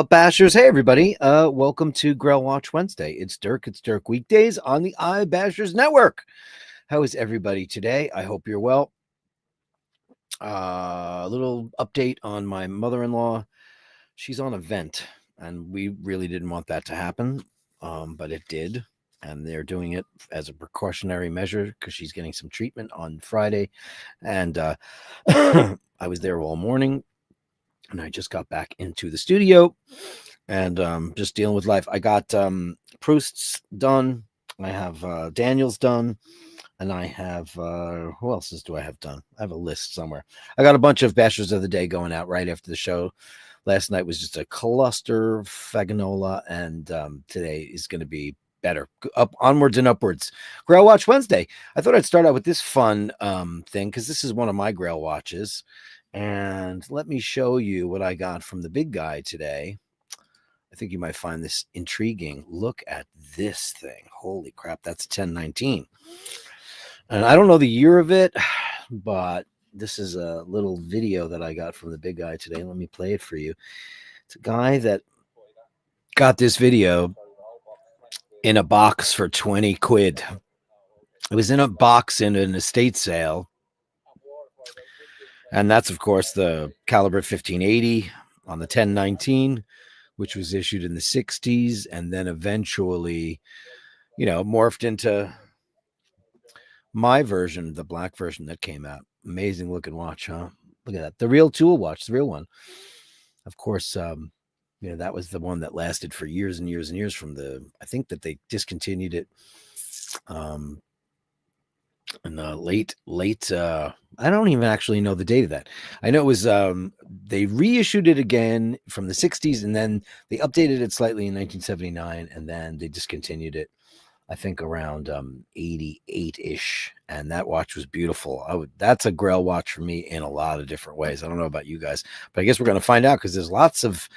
Bashers. Hey everybody. Welcome to Grail Watch Wednesday. It's Dirk. It's Dirk Weekdays on the iBashers network. How is everybody today? I hope you're well. A little update on my mother-in-law. She's on a vent, and we really didn't want that to happen, but it did. And they're doing it as a precautionary measure because she's getting some treatment on Friday. And I was there all morning. And I just got back into the studio and just dealing with life. I got Proust's done. I have Daniel's done. And I have, who else do I have done? I have a list somewhere. I got a bunch of Bashers of the Day going out right after the show. Last night was just a cluster faganola. And today is going to be better. Up, onwards and upwards. Grail Watch Wednesday. I thought I'd start out with this fun thing because this is one of my Grail watches. And let me show you what I got from the big guy today. I think you might find this intriguing. Look at this thing. Holy crap, that's a 1019. And I don't know the year of it, but this is a little video that I got from the big guy today. Let me play it for you. It's a guy that got this video in a box for 20 quid. It was in a box in an estate sale. And that's, of course, the caliber 1580 on the 1019, which was issued in the 60s and then eventually, morphed into my version, the black version that came out. Amazing looking watch, huh? Look at that. The real tool watch, the real one. Of course, that was the one that lasted for years and years and years I think that they discontinued it in the late I don't even actually know the date of that. I know it was they reissued it again from the 60s and then they updated it slightly in 1979 and then they discontinued it I think around 88-ish, and that watch was beautiful. That's a Grail watch for me in a lot of different ways. I don't know about you guys, but I guess we're going to find out because there's lots of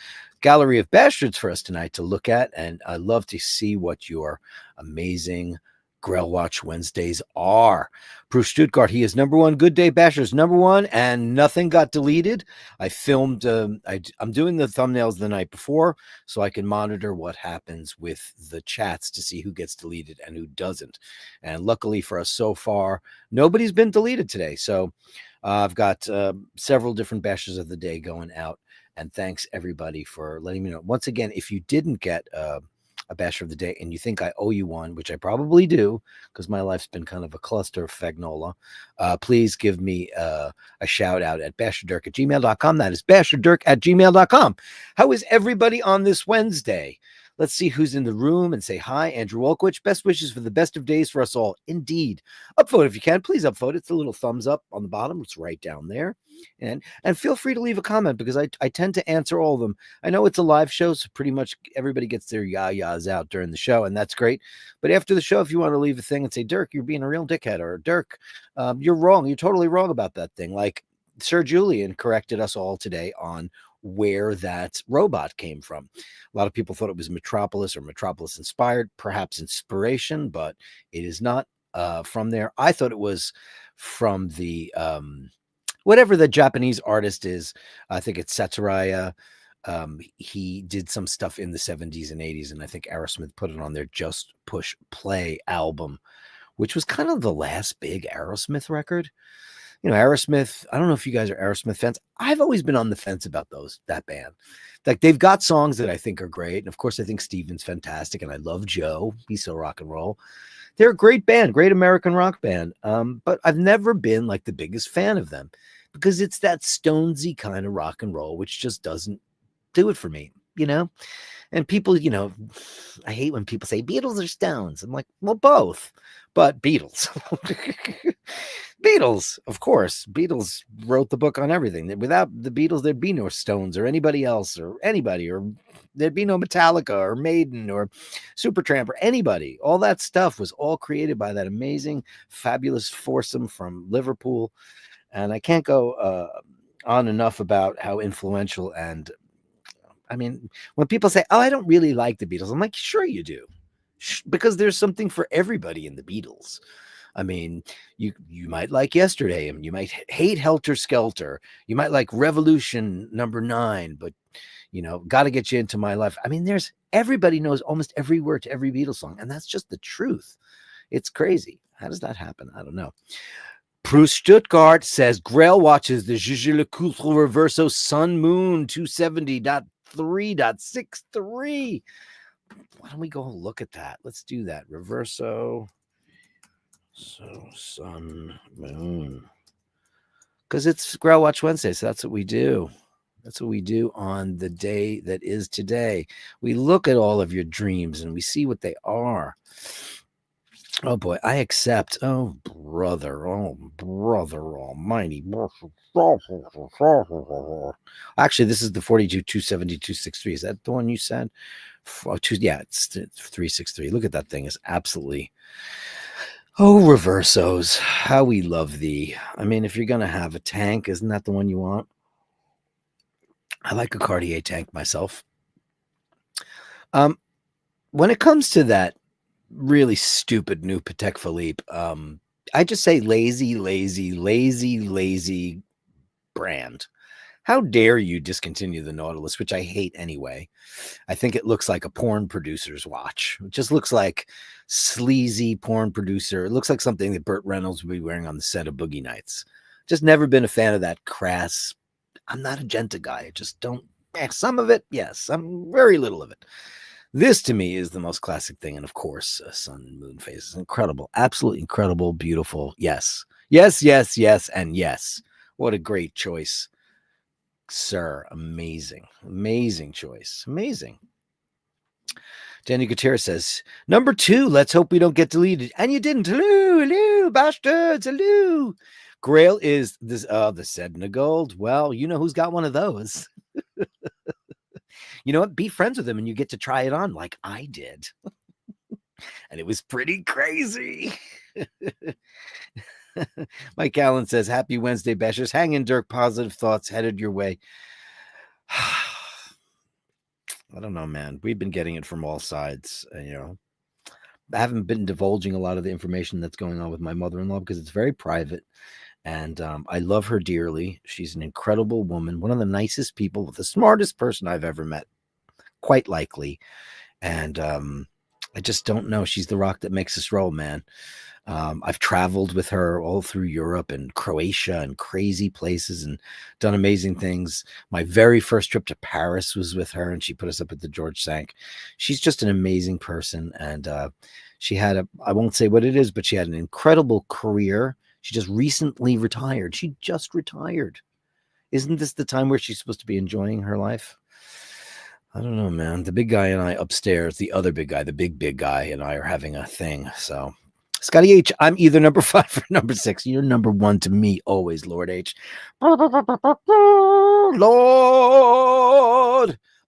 Gallery of Bastards for us tonight to look at, and I love to see what your amazing Grail Watch Wednesdays are. Bruce Stuttgart, he is number one. Good Day Bashers, number one, and nothing got deleted. I filmed, I'm doing the thumbnails the night before so I can monitor what happens with the chats to see who gets deleted and who doesn't. And luckily for us so far, nobody's been deleted today. So I've got several different Bashers of the Day going out. And thanks everybody for letting me know. Once again, if you didn't get a Basher of the Day and you think I owe you one, which I probably do because my life's been kind of a cluster of fagnola, please give me a shout out at basherdirk@gmail.com. That is basherdirk@gmail.com. How is everybody on this Wednesday? Let's see who's in the room and say hi. Andrew Wolkowicz, best wishes for the best of days for us all. Indeed. Upvote if you can. Please upvote. It's a little thumbs up on the bottom. It's right down there. And feel free to leave a comment because I tend to answer all of them. I know it's a live show, so pretty much everybody gets their yah-yahs out during the show, and that's great. But after the show, if you want to leave a thing and say, Dirk, you're being a real dickhead, or Dirk, you're wrong. You're totally wrong about that thing. Like Sir Julian corrected us all today on where that robot came from. A lot of people thought it was Metropolis or Metropolis inspired, perhaps inspiration, but it is not from there. I thought it was from the whatever the Japanese artist is. I think it's Satsuraya. He did some stuff in the 70s and 80s, and I think Aerosmith put it on their Just Push Play album, which was kind of the last big Aerosmith record. Aerosmith, I don't know if you guys are Aerosmith fans. I've always been on the fence about that band. Like, they've got songs that I think are great. And of course, I think Steven's fantastic. And I love Joe. He's so rock and roll. They're a great band, great American rock band. But I've never been like the biggest fan of them because it's that Stonesy kind of rock and roll, which just doesn't do it for me, And people, I hate when people say Beatles or Stones. I'm like, well, both, but Beatles. Beatles, of course. Beatles wrote the book on everything. Without the Beatles, there'd be no Stones or anybody else or anybody, or there'd be no Metallica or Maiden or Supertramp or anybody. All that stuff was all created by that amazing, fabulous foursome from Liverpool. And I can't go on enough about how influential and when people say, oh, I don't really like the Beatles, I'm like, sure you do. Because there's something for everybody in the Beatles. I mean, you might like Yesterday, and you might hate Helter Skelter. You might like Revolution #9, but got to get you into my life. I mean, everybody knows almost every word to every Beatles song, and that's just the truth. It's crazy. How does that happen? I don't know. Bruce Stuttgart says Grail watches the Jaeger-LeCoultre Reverso Sun Moon 270.3.63. Why don't we go look at that? Let's do that. Reverso, Sun Moon. Because it's Grail Watch Wednesday, so that's what we do. That's what we do on the day that is today. We look at all of your dreams and we see what they are. Oh boy, I accept. Oh brother almighty. Actually, this is the 42-270-263. Is that the one you said? Yeah, it's 363. Look at that thing. It's absolutely. Oh, Reversos, how we love thee. I mean, if you're gonna have a tank, isn't that the one you want? I like a Cartier tank myself. When it comes to that really stupid new Patek Philippe, I just say lazy brand. How dare you discontinue the Nautilus, which I hate anyway. I think it looks like a porn producer's watch. It just looks like sleazy porn producer. It looks like something that Burt Reynolds would be wearing on the set of Boogie Nights. Just never been a fan of that crass. I'm not a Genta guy. I just don't. Some of it, yes. Some very little of it. This to me is the most classic thing. And of course, sun and moon phase is incredible. Absolutely incredible, beautiful. Yes. And yes. What a great choice, sir. Amazing choice. Amazing. Danny Gutierrez says, #2, let's hope we don't get deleted. And you didn't. Hello, bastards. Hello. Grail is this the Sedna Gold. Well, you know who's got one of those. You know what? Be friends with him and you get to try it on like I did. And it was pretty crazy. Mike Allen says, happy Wednesday, Bashers. Hang in, Dirk. Positive thoughts headed your way. I don't know, man. We've been getting it from all sides. I haven't been divulging a lot of the information that's going on with my mother-in-law because it's very private. And I love her dearly. She's an incredible woman, one of the nicest people, the smartest person I've ever met, quite likely. And I just don't know. She's the rock that makes us roll, man. I've traveled with her all through Europe and Croatia and crazy places and done amazing things. My very first trip to Paris was with her, and she put us up at the George Cinq. She's just an amazing person. And she had I won't say what it is, but she had an incredible career. She just recently retired. She just retired. Isn't this the time where she's supposed to be enjoying her life? I don't know, man. The big guy and I upstairs, the other big guy, the big guy and I are having a thing. So, Scotty H, I'm either #5 or #6. You're #1 to me always, Lord H. Lord.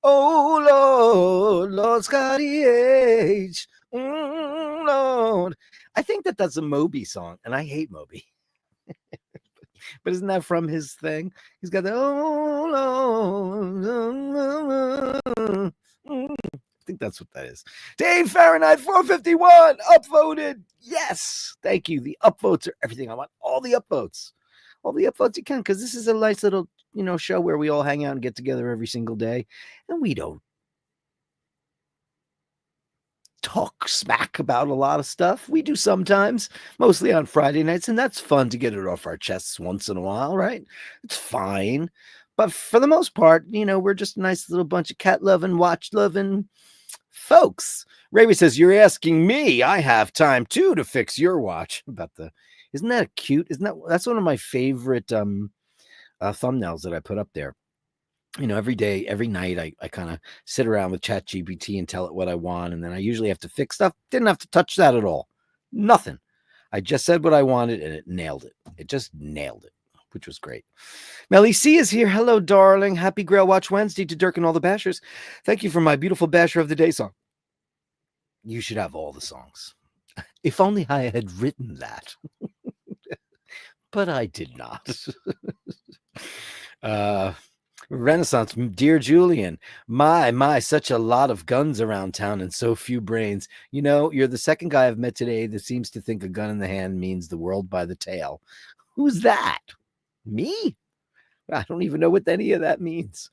Oh, Lord Scotty H. Lord. I think that's a Moby song, and I hate Moby. But isn't that from his thing? He's got the I think that's what that is. Dave Fahrenheit 451 upvoted. Yes, thank you. The upvotes are everything. I want all the upvotes you can, because this is a nice little show where we all hang out and get together every single day, and we don't talk smack about a lot of stuff. We do sometimes, mostly on Friday nights, and that's fun to get it off our chests once in a while, right? It's fine. But for the most part, we're just a nice little bunch of cat-loving, watch-loving folks. Ravi says, you're asking me. I have time, too, to fix your watch. Isn't that cute? That's one of my favorite thumbnails that I put up there. Every day, every night, I kind of sit around with ChatGPT and tell it what I want. And then I usually have to fix stuff. Didn't have to touch that at all. Nothing. I just said what I wanted and it nailed it. It just nailed it, which was great. Melly C is here. Hello, darling. Happy Grail Watch Wednesday to Dirk and all the Bashers. Thank you for my beautiful Basher of the Day song. You should have all the songs. If only I had written that. But I did not. Renaissance, dear Julian, my, such a lot of guns around town and so few brains. You know, you're the second guy I've met today that seems to think a gun in the hand means the world by the tail. Who's that? Me? I don't even know what any of that means.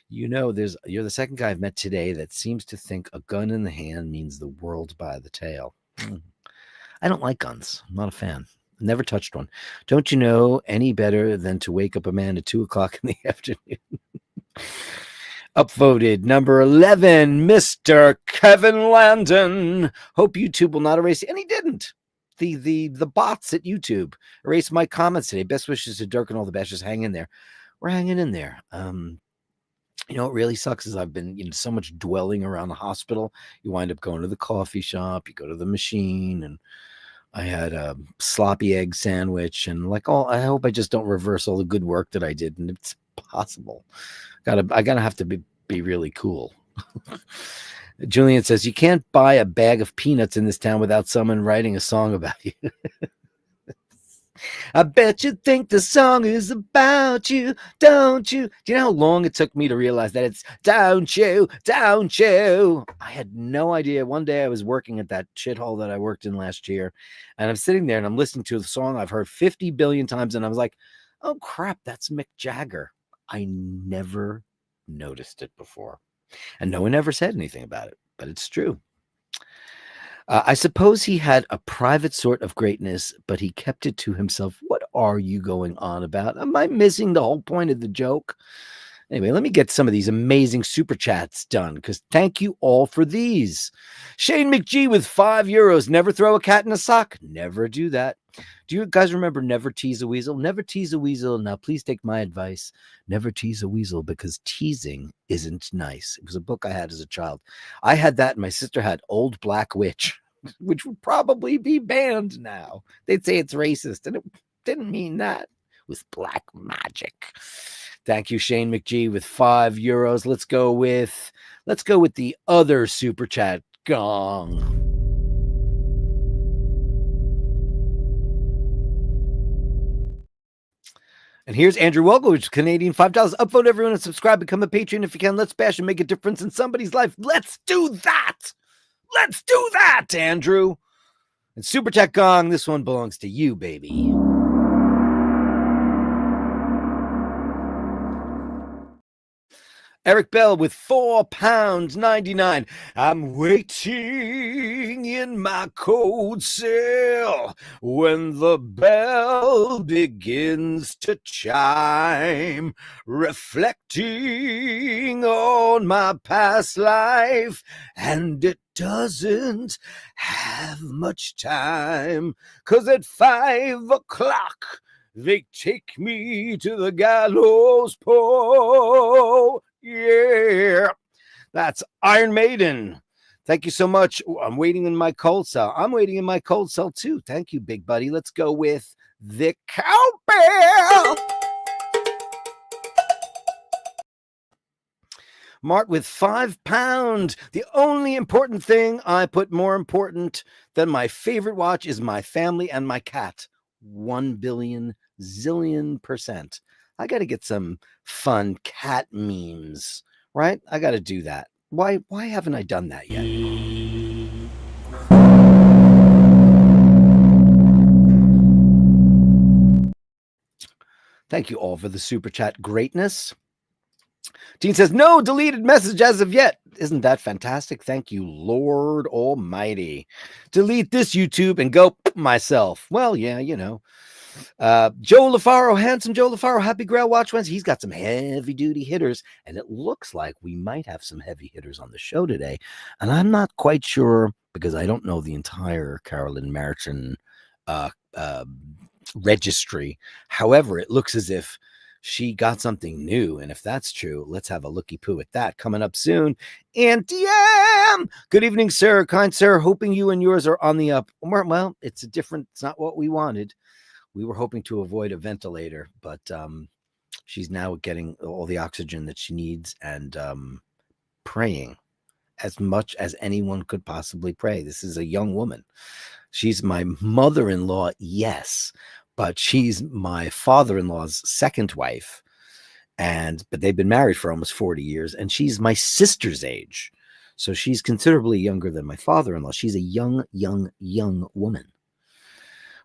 You know, you're the second guy I've met today that seems to think a gun in the hand means the world by the tail. I don't like guns. I'm not a fan. Never touched one. Don't you know any better than to wake up a man at 2:00 in the afternoon? Upvoted number 11, Mr. Kevin Landon. Hope YouTube will not erase it. And he didn't. The bots at YouTube erased my comments today. Best wishes to Dirk and all the Bashers. Hang in there. We're hanging in there. You know, what really sucks is I've been, so much dwelling around the hospital. You wind up going to the coffee shop, you go to the machine, and I had a sloppy egg sandwich, and I hope I just don't reverse all the good work that I did, and it's possible. I gotta have to be really cool. Julian says, you can't buy a bag of peanuts in this town without someone writing a song about you. I bet you think the song is about you, don't you? Do you know how long it took me to realize that it's don't you, don't you? I had no idea. One day I was working at that shithole that I worked in last year, and I'm sitting there and I'm listening to the song I've heard 50 billion times, and I was like, oh crap, that's Mick Jagger. I never noticed it before. And no one ever said anything about it, but it's true. I suppose he had a private sort of greatness, but he kept it to himself. What are you going on about? Am I missing the whole point of the joke? Anyway, let me get some of these amazing super chats done, because thank you all for these. Shane McGee with €5. Never throw a cat in a sock. Never do that. Do you guys remember Never Tease a Weasel? Never tease a weasel. Now, please take my advice. Never tease a weasel, because teasing isn't nice. It was a book I had as a child. I had that, and my sister had Old Black Witch, which would probably be banned now. They'd say it's racist, and it didn't mean that. It was black magic. Thank you, Shane McGee, with €5. Let's go with the other super chat gong. And here's Andrew Welgovich, Canadian, $5. Upvote everyone and subscribe. Become a patron if you can. Let's bash and make a difference in somebody's life. Let's do that. Let's do that, Andrew. And super chat gong, this one belongs to you, baby. Eric Bell with £4.99. I'm waiting in my cold cell when the bell begins to chime, reflecting on my past life, and it doesn't have much time, 'cause at 5:00 they take me to the gallows pole. Yeah, that's Iron Maiden. Thank you so much. I'm waiting in my cold cell. I'm waiting in my cold cell too. Thank you, big buddy. Let's go with the cowbell. Mart with £5. The only important thing I put more important than my favorite watch is my family and my cat. 1 billion zillion %. I got to get some fun cat memes, right? I got to do that. Why haven't I done that yet? Thank you all for the super chat greatness. Dean says, no deleted message as of yet. Isn't that fantastic? Thank you, Lord Almighty. Delete this YouTube and go myself. Well, yeah, you know. Joe LaFaro, handsome Joe LaFaro, happy Grail Watch Wednesday. He's got some heavy duty hitters, and it looks like we might have some heavy hitters on the show today. And I'm not quite sure, because I don't know the entire Carolyn Martin registry. However, it looks as if she got something new, and if that's true, let's have a looky poo at that coming up soon. And DM, good evening, sir, kind sir. Hoping you and yours are on the up. Well, it's not what we wanted. We were hoping to avoid a ventilator, but she's now getting all the oxygen that she needs, and praying as much as anyone could possibly pray. This is a young woman. She's my mother-in-law, yes, but she's my father-in-law's second wife. but they've been married for almost 40 years, and she's my sister's age. So she's considerably younger than my father-in-law. She's a young woman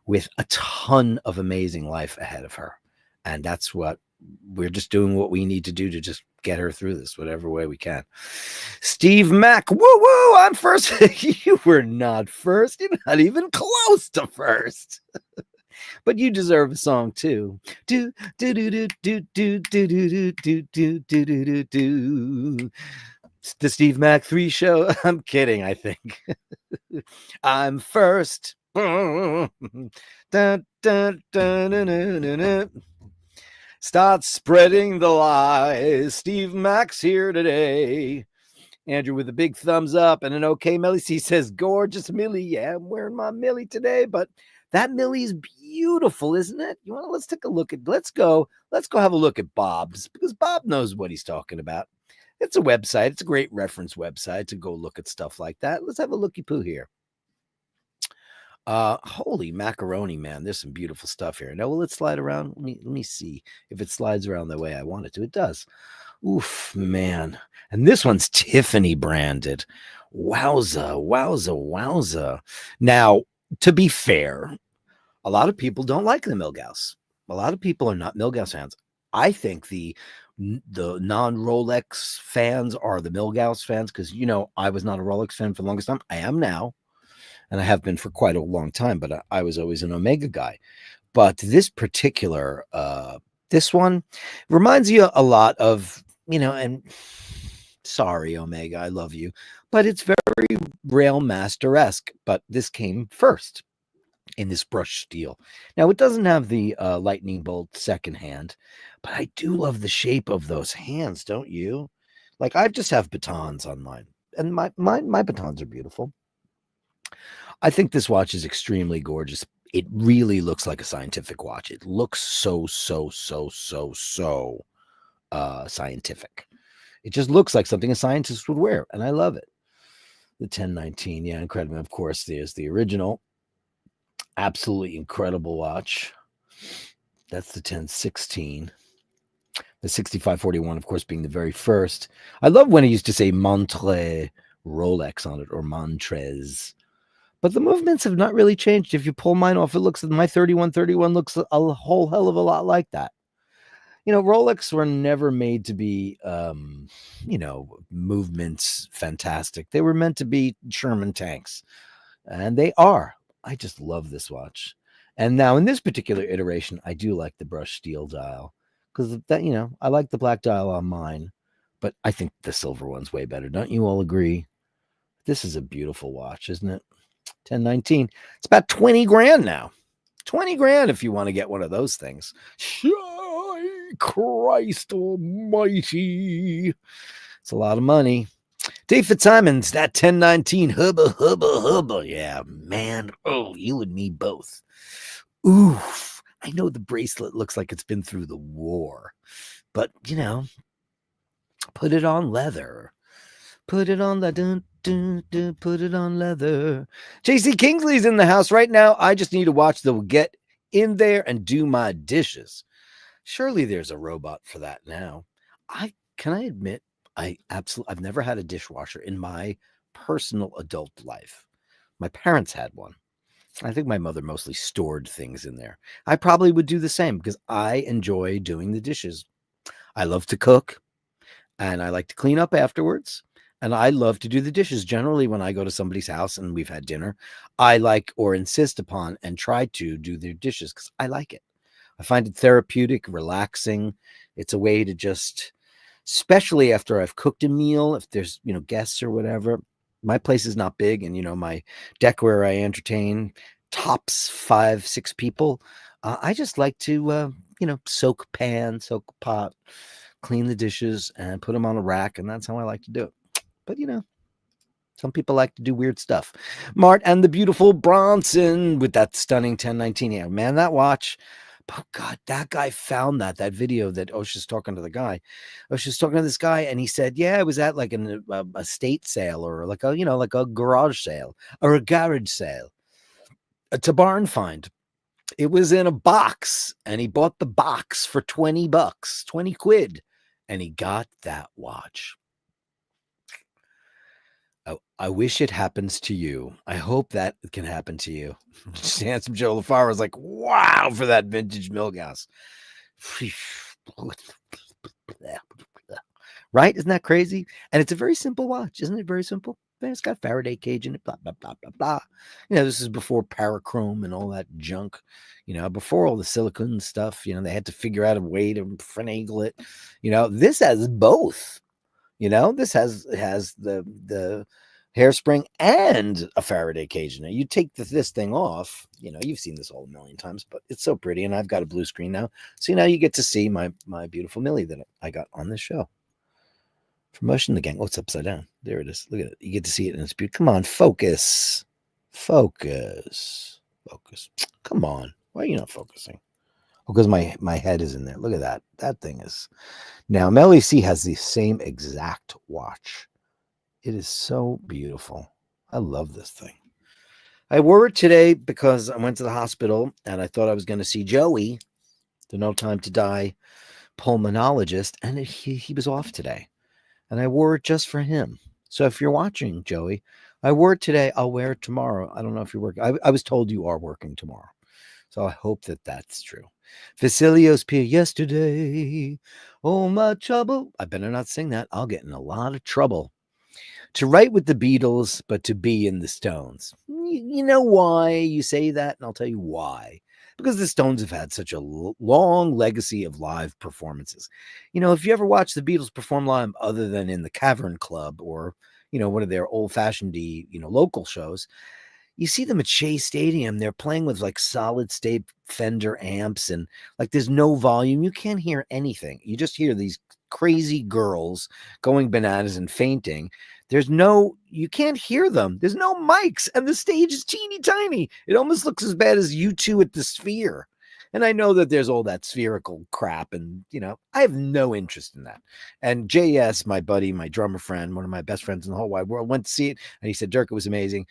with a ton of amazing life ahead of her. And that's what we're just doing, what we need to do to just get her through this, whatever way we can. Steve Mack, woo woo, I'm first. You were not first. You're not even close to first. But you deserve a song too. Do do do do do do do do do do do do do. The Steve Mack 3 show. I'm kidding, I think. I'm first. Dun, dun, dun, dun, dun, dun, dun. Start spreading the lies. Steve Mack's here today. Andrew with a big thumbs up and an okay Millie. He says, gorgeous Millie. Yeah, I'm wearing my Millie today, but that Millie's beautiful, isn't it? You want to, let's take a look at, let's go have a look at Bob's, because Bob knows what he's talking about. It's a website. It's a great reference website to go look at stuff like that. Let's have a looky poo here. Holy macaroni, man. There's some beautiful stuff here. Now, will it slide around? Let me see if it slides around the way I want it to. It does. Oof, man. And this one's Tiffany branded. Wowza, wowza, wowza. Now, to be fair, a lot of people don't like the Milgauss. A lot of people are not Milgauss fans. I think the non-Rolex fans are the Milgauss fans, because, you know, I was not a Rolex fan for the longest time. I am now, and I have been for quite a long time, but I was always an Omega guy. But this particular, this one reminds you a lot of, you know, and sorry, Omega, I love you, but it's very Rail Master-esque, but this came first in this brush steel. Now, it doesn't have the lightning bolt second hand, but I do love the shape of those hands, don't you? Like, I just have batons on mine, and my batons are beautiful. I think this watch is extremely gorgeous. It really looks like a scientific watch. It looks so scientific. It just looks like something a scientist would wear, and I love it. The 1019, yeah, incredible. Of course, there's the original. Absolutely incredible watch. That's the 1016. The 6541, of course, being the very first. I love when it used to say Montre Rolex on it, or Montrez. But the movements have not really changed. If you pull mine off, it looks, my 3131 looks a whole hell of a lot like that. You know, Rolex were never made to be, you know, movements fantastic. They were meant to be Sherman tanks, and they are. I just love this watch. And now in this particular iteration, I do like the brush steel dial, because that, you know, I like the black dial on mine, but I think the silver one's way better. Don't you all agree? This is a beautiful watch, isn't it? 1019. It's about 20 grand now. 20 grand if you want to get one of those things. Christ almighty. It's a lot of money. Dave Fitzsimons, that 1019 hubba. Yeah, man. Oh, you and me both. Oof. I know the bracelet looks like it's been through the war, but, you know, put it on leather. Put it on the put it on leather. JC Kingsley's in the house right now. I just need to watch the Get In There and Do My Dishes. Surely there's a robot for that now. Can I admit, I've never had a dishwasher in my personal adult life. My parents had one. I think my mother mostly stored things in there. I probably would do the same, because I enjoy doing the dishes. I love to cook, and I like to clean up afterwards. And I love to do the dishes. Generally, when I go to somebody's house and we've had dinner, I like, or insist upon and try to do their dishes, because I like it. I find it therapeutic, relaxing. It's a way to just, especially after I've cooked a meal, if there's, you know, guests or whatever. My place is not big, and, you know, my deck where I entertain tops 5-6 people. I just like to, you know, soak pan, soak pot, clean the dishes, and put them on a rack, and that's how I like to do it. But, you know, some people like to do weird stuff. Mart and the beautiful Bronson with that stunning 1019. Yeah, man, that watch. Oh, God, that guy found that video that Osha's talking to the guy. Osha's talking to this guy, and he said, yeah, it was at like a estate sale, or like a, you know, like a garage sale or a garage sale. It's a barn find. It was in a box, and he bought the box for 20 bucks, 20 quid, and he got that watch. I wish it happens to you. I hope that can happen to you. Just handsome Joe LaFaro was like, wow, for that vintage Milgauss. Right? Isn't that crazy? And it's a very simple watch. Isn't it very simple? It's got Faraday cage in it, blah, blah, blah, blah, blah. This is before parachrome and all that junk, before all the silicone stuff. They had to figure out a way to finagle it. This has both. This has the hairspring and a Faraday cage in it. You take this thing off, you've seen this all a million times, but it's so pretty. And I've got a blue screen now. So now you get to see my beautiful Millie that I got on this show. Promotion the gang. Oh, it's upside down. There it is. Look at it. You get to see it in its beauty. Come on, focus. Focus. Come on. Why are you not focusing? Oh, because my head is in there. Look at that. That thing is. Now, Melly C has the same exact watch. It is so beautiful. I love this thing. I wore it today because I went to the hospital and I thought I was going to see Joey, the No Time to Die pulmonologist, and he was off today. And I wore it just for him. So if you're watching, Joey, I wore it today. I'll wear it tomorrow. I don't know if you're working. I was told you are working tomorrow. So I hope that that's true. Vasilios P. Yesterday. Oh, my trouble. I better not sing that. I'll get in a lot of trouble. To write with the Beatles, but to be in the Stones. You know why you say that? And I'll tell you why. Because the Stones have had such a long legacy of live performances. If you ever watch the Beatles perform live other than in the Cavern Club or, one of their old-fashioned, local shows, you see them at Shea Stadium. They're playing with like solid state Fender amps and like there's no volume. You can't hear anything. You just hear these crazy girls going bananas and fainting. You can't hear them. There's no mics and the stage is teeny tiny. It almost looks as bad as U2 at the Sphere. And I know that there's all that spherical crap and, I have no interest in that. And JS, my buddy, my drummer friend, one of my best friends in the whole wide world, went to see it. And he said, Dirk, it was amazing.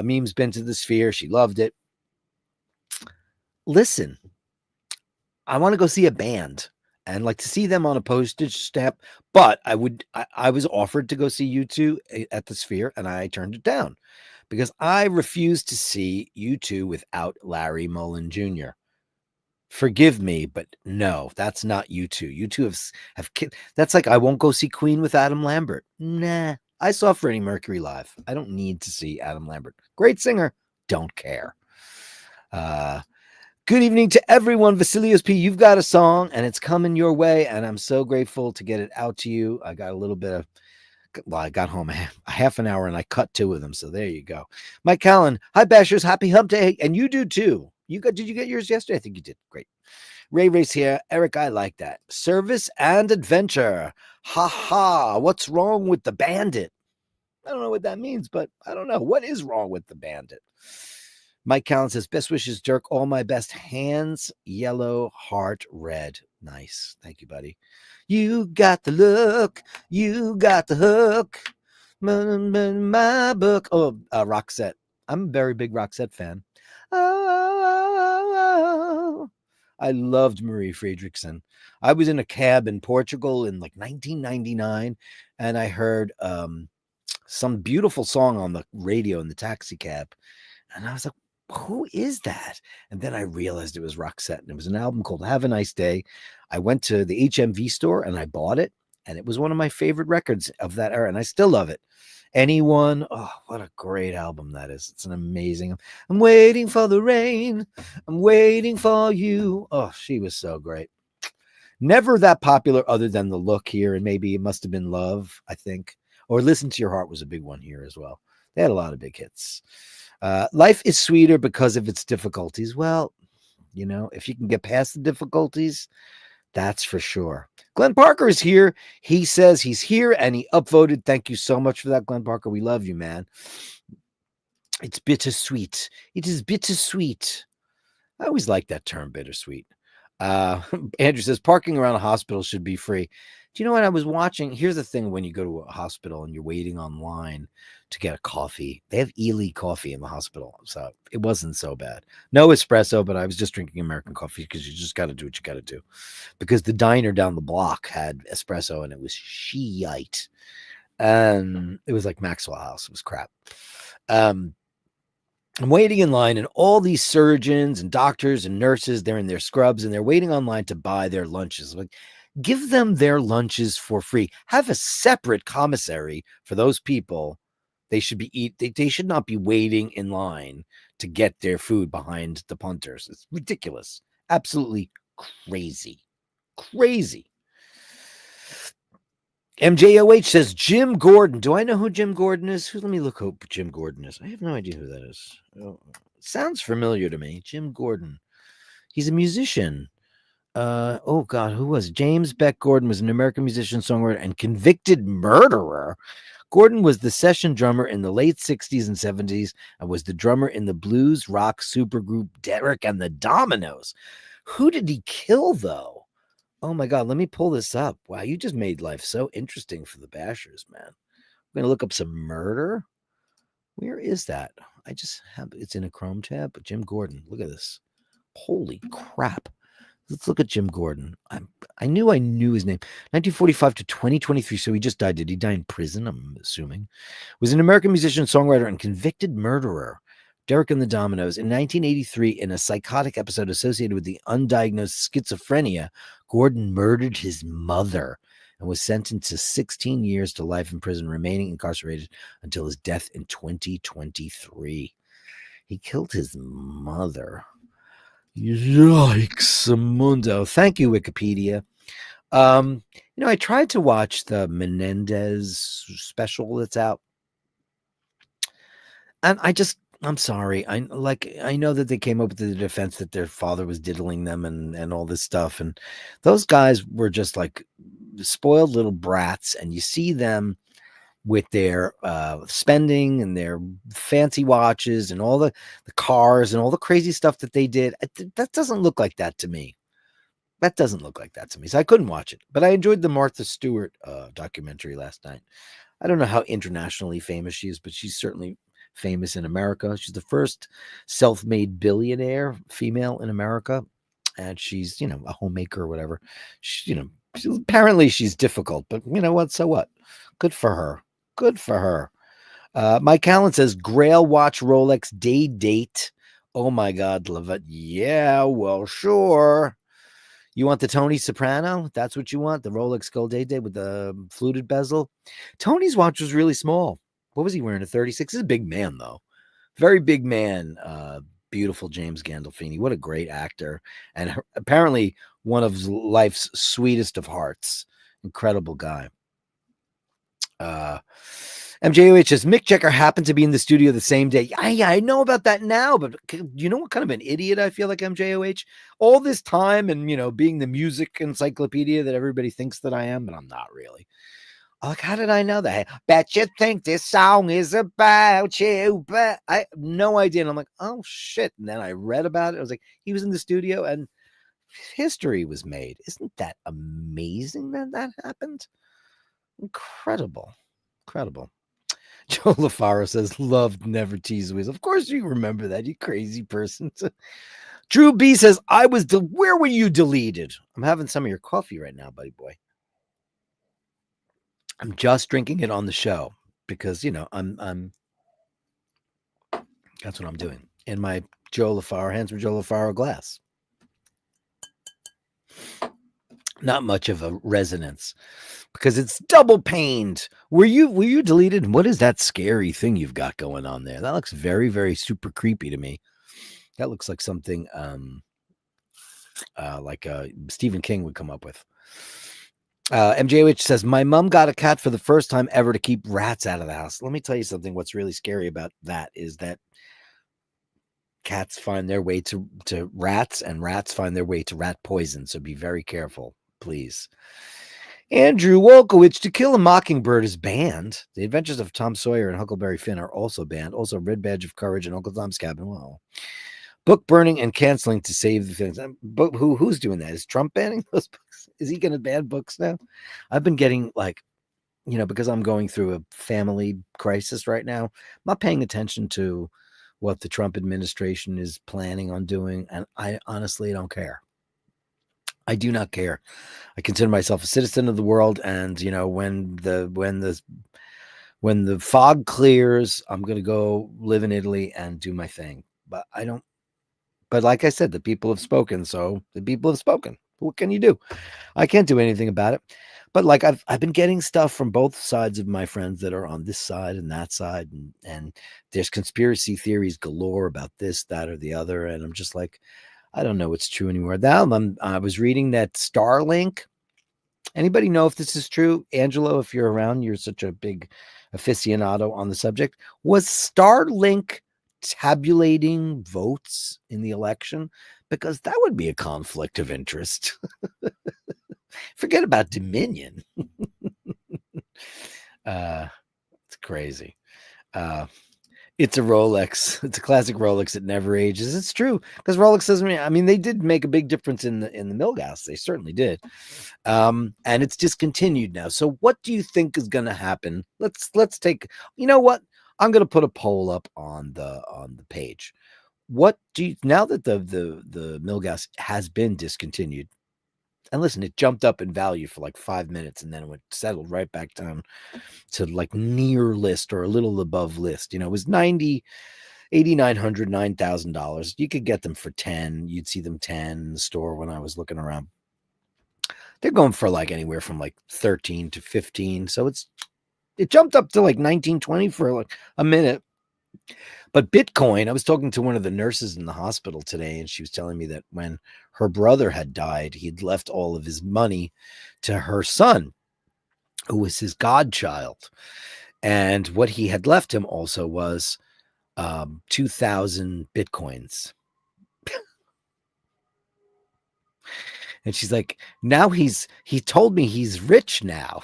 Meme's been to the Sphere. She loved it. Listen, I want to go see a band. And like to see them on a postage stamp, but I was offered to go see U2 at the Sphere, and I turned it down because I refuse to see U2 without Larry Mullen Jr. Forgive me, but no, that's not U2. U2 have that's like I won't go see Queen with Adam Lambert. Nah, I saw Freddie Mercury live. I don't need to see Adam Lambert. Great singer, don't care. Good evening to everyone. Vasilios P, you've got a song and it's coming your way. And I'm so grateful to get it out to you. I got a little bit of, I got home a half an hour and I cut 2 of them. So there you go. Mike Callan, hi Bashers, happy hump day. And you do too. Did you get yours yesterday? I think you did. Great. Ray Race here. Eric, I like that. Service and adventure. Ha ha. What's wrong with the bandit? I don't know what that means, but I don't know. What is wrong with the bandit? Mike Callan says, best wishes, Dirk. All my best. Hands, yellow, heart, red. Nice. Thank you, buddy. You got the look. You got the hook. My book. Oh, Roxette. I'm a very big Roxette fan. Oh, I loved Marie Friedrichsen. I was in a cab in Portugal in like 1999, and I heard some beautiful song on the radio in the taxi cab. And I was like, who is that? And then I realized it was Roxette, and it was an album called Have a Nice Day. I went to the HMV store and I bought it, and it was one of my favorite records of that era, and I still love it. Anyone? Oh, what a great album that is. It's an amazing. I'm waiting for the rain. I'm waiting for you. Oh, she was so great. Never that popular other than the look here, and maybe It Must Have Been Love, I think. Or Listen to Your Heart was a big one here as well. They had a lot of big hits. Life is sweeter because of its difficulties. Well, if you can get past the difficulties, that's for sure. Glenn Parker is here. He says he's here and he upvoted. Thank you so much for that, Glenn Parker. We love you, man. It's bittersweet. It is bittersweet. I always like that term, bittersweet. Andrew says parking around a hospital should be free. Do you know what I was watching? Here's the thing when you go to a hospital and you're waiting online to get a coffee. They have Ely coffee in the hospital, so it wasn't so bad. No espresso, but I was just drinking American coffee because you just got to do what you got to do. Because the diner down the block had espresso and it was shite. It was like Maxwell House. It was crap. I'm waiting in line, and all these surgeons and doctors and nurses, they're in their scrubs and they're waiting online to buy their lunches. Like, give them their lunches for free. Have a separate commissary for those people. They should be they should not be waiting in line to get their food behind the punters. It's ridiculous. Absolutely crazy. Crazy. MJOH says Jim Gordon. Do I know who Jim Gordon is? Let me look who Jim Gordon is. I have no idea who that is. Oh, sounds familiar to me. Jim Gordon. He's a musician. Oh God, who was it? James Beck Gordon was an American musician, songwriter, and convicted murderer. Gordon was the session drummer in the late 60s and 70s and was the drummer in the blues rock supergroup Dirk and the Dominoes. Who did he kill, though? Oh my God, let me pull this up. Wow, you just made life so interesting for the Bashers, man. I'm going to look up some murder. Where is that? I just have it's in a Chrome tab. But Jim Gordon, look at this. Holy crap. Let's look at Jim Gordon. I knew his name. 1945 to 2023. So he just died. Did he die in prison? I'm assuming. Was an American musician, songwriter, and convicted murderer. Dirk and the Dominoes. In 1983, in a psychotic episode associated with the undiagnosed schizophrenia, Gordon murdered his mother and was sentenced to 16 years to life in prison, remaining incarcerated until his death in 2023. He killed his mother. Yikes, Mundo. Thank you, Wikipedia. I tried to watch the Menendez special that's out. And I'm sorry. I know that they came up with the defense that their father was diddling them and all this stuff. And those guys were just like spoiled little brats. And you see them with their spending and their fancy watches and all the cars and all the crazy stuff that they did. That doesn't look like that to me. So I couldn't watch it, but I enjoyed the Martha Stewart documentary last night. I don't know how internationally famous she is, but she's certainly famous in America. She's the first self-made billionaire female in America. And she's, a homemaker or whatever. Apparently she's difficult, but you know what? So what? Good for her. Mike Allen says Grail watch Rolex Day-Date. Oh my God, love it. Yeah, well, sure. You want the Tony Soprano? That's what you want? The Rolex Gold Day-Date with the fluted bezel? Tony's watch was really small. What was he wearing? A 36? He's a big man, though. Very big man. Beautiful James Gandolfini. What a great actor. And apparently one of life's sweetest of hearts. Incredible guy. MJOH says Mick Jagger happened to be in the studio the same day. Yeah, I know about that now, but you know what kind of an idiot I feel like, MJOH? All this time and, being the music encyclopedia that everybody thinks that I am, but I'm not really. Like, how did I know that? Bet you think this song is about you, but I have no idea. And I'm like, oh, shit. And then I read about it. I was like, he was in the studio and history was made. Isn't that amazing that happened? Incredible. Joe LaFaro says, loved, never tease with. Of course you remember that, you crazy person. Drew B says, where were you deleted? I'm having some of your coffee right now, buddy boy. I'm just drinking it on the show because, I'm that's what I'm doing in my Joe LaFaro, handsome Joe LaFaro glass. Not much of a resonance because it's double paned. Were you deleted? What is that scary thing you've got going on there? That looks very, very super creepy to me. That looks like something like Stephen King would come up with. MJH says, my mom got a cat for the first time ever to keep rats out of the house. Let me tell you something. What's really scary about that is that cats find their way to rats and rats find their way to rat poison. So be very careful, please. Andrew Wolkowicz, To Kill a Mockingbird is banned. The Adventures of Tom Sawyer and Huckleberry Finn are also banned. Also, Red Badge of Courage and Uncle Tom's Cabin. Wow. Book burning and canceling to save the things. But who's doing that? Is Trump banning those books? Is he going to ban books now? I've been getting because I'm going through a family crisis right now, I'm not paying attention to what the Trump administration is planning on doing. And I honestly don't care. I do not care. I consider myself a citizen of the world. And, when the fog clears, I'm going to go live in Italy and do my thing. But like I said, the people have spoken. So the people have spoken. What can you do? I can't do anything about it. But like I've been getting stuff from both sides of my friends that are on this side and that side, and there's conspiracy theories galore about this, that, or the other, and I'm just like, I don't know what's true anymore. Now I was reading that Starlink. Anybody know if this is true, Angelo? If you're around, you're such a big aficionado on the subject. Was Starlink tabulating votes in the election? Because that would be a conflict of interest. Forget about Dominion. It's crazy. It's a Rolex. It's a classic Rolex. It never ages. It's true, because Rolex doesn't. I mean, they did make a big difference in the Milgauss. They certainly did. And it's discontinued now. So what do you think is going to happen? Let's take. You know what? I'm going to put a poll up on the page. What do you, now that the Milgauss has been discontinued? And listen, it jumped up in value for like 5 minutes, and then it settled right back down to like near list or a little above list. It was $8,900, $9,000. You could get them for 10. You'd see them 10 in the store when I was looking around. They're going for like anywhere from like 13 to 15. So it jumped up to like 19, 20 for like a minute. But Bitcoin, I was talking to one of the nurses in the hospital today, and she was telling me that when her brother had died, he'd left all of his money to her son, who was his godchild. And what he had left him also was 2,000 Bitcoins. And she's like, now he told me he's rich now.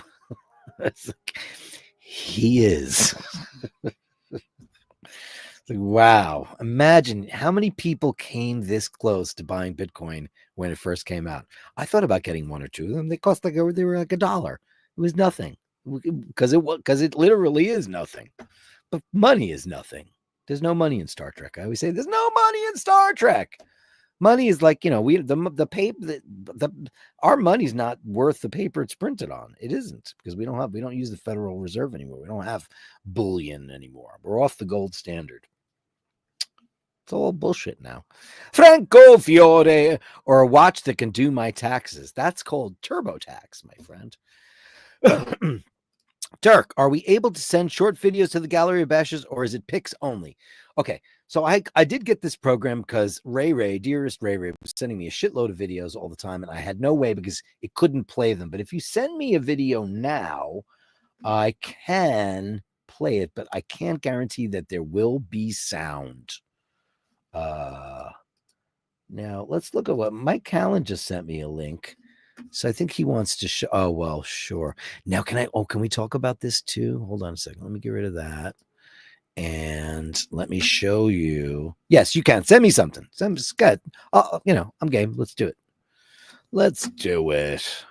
It's like, he is. Like, wow. Imagine how many people came this close to buying Bitcoin when it first came out. I thought about getting one or two of them. They cost they were like $1. It was nothing, because it literally is nothing. But money is nothing. There's no money in Star Trek. I always say there's no money in Star Trek. Money is like, the paper, our money's not worth the paper it's printed on. It isn't, because we don't use the Federal Reserve anymore. We don't have bullion anymore. We're off the gold standard. It's all bullshit now. Franco Fiore, or a watch that can do my taxes. That's called TurboTax, my friend. Dirk, are we able to send short videos to the Gallery of Bashers, or is it pics only? Okay, so I did get this program because dearest Ray was sending me a shitload of videos all the time, and I had no way because it couldn't play them. But if you send me a video now, I can play it, but I can't guarantee that there will be sound. Now let's look at what Mike Callan just sent me a link. So I think he wants to show. Oh, well, sure. Now, can we talk about this too? Hold on a second. Let me get rid of that. And let me show you. Yes, you can. Send me something. Good. I'm game. Let's do it. Let's do it.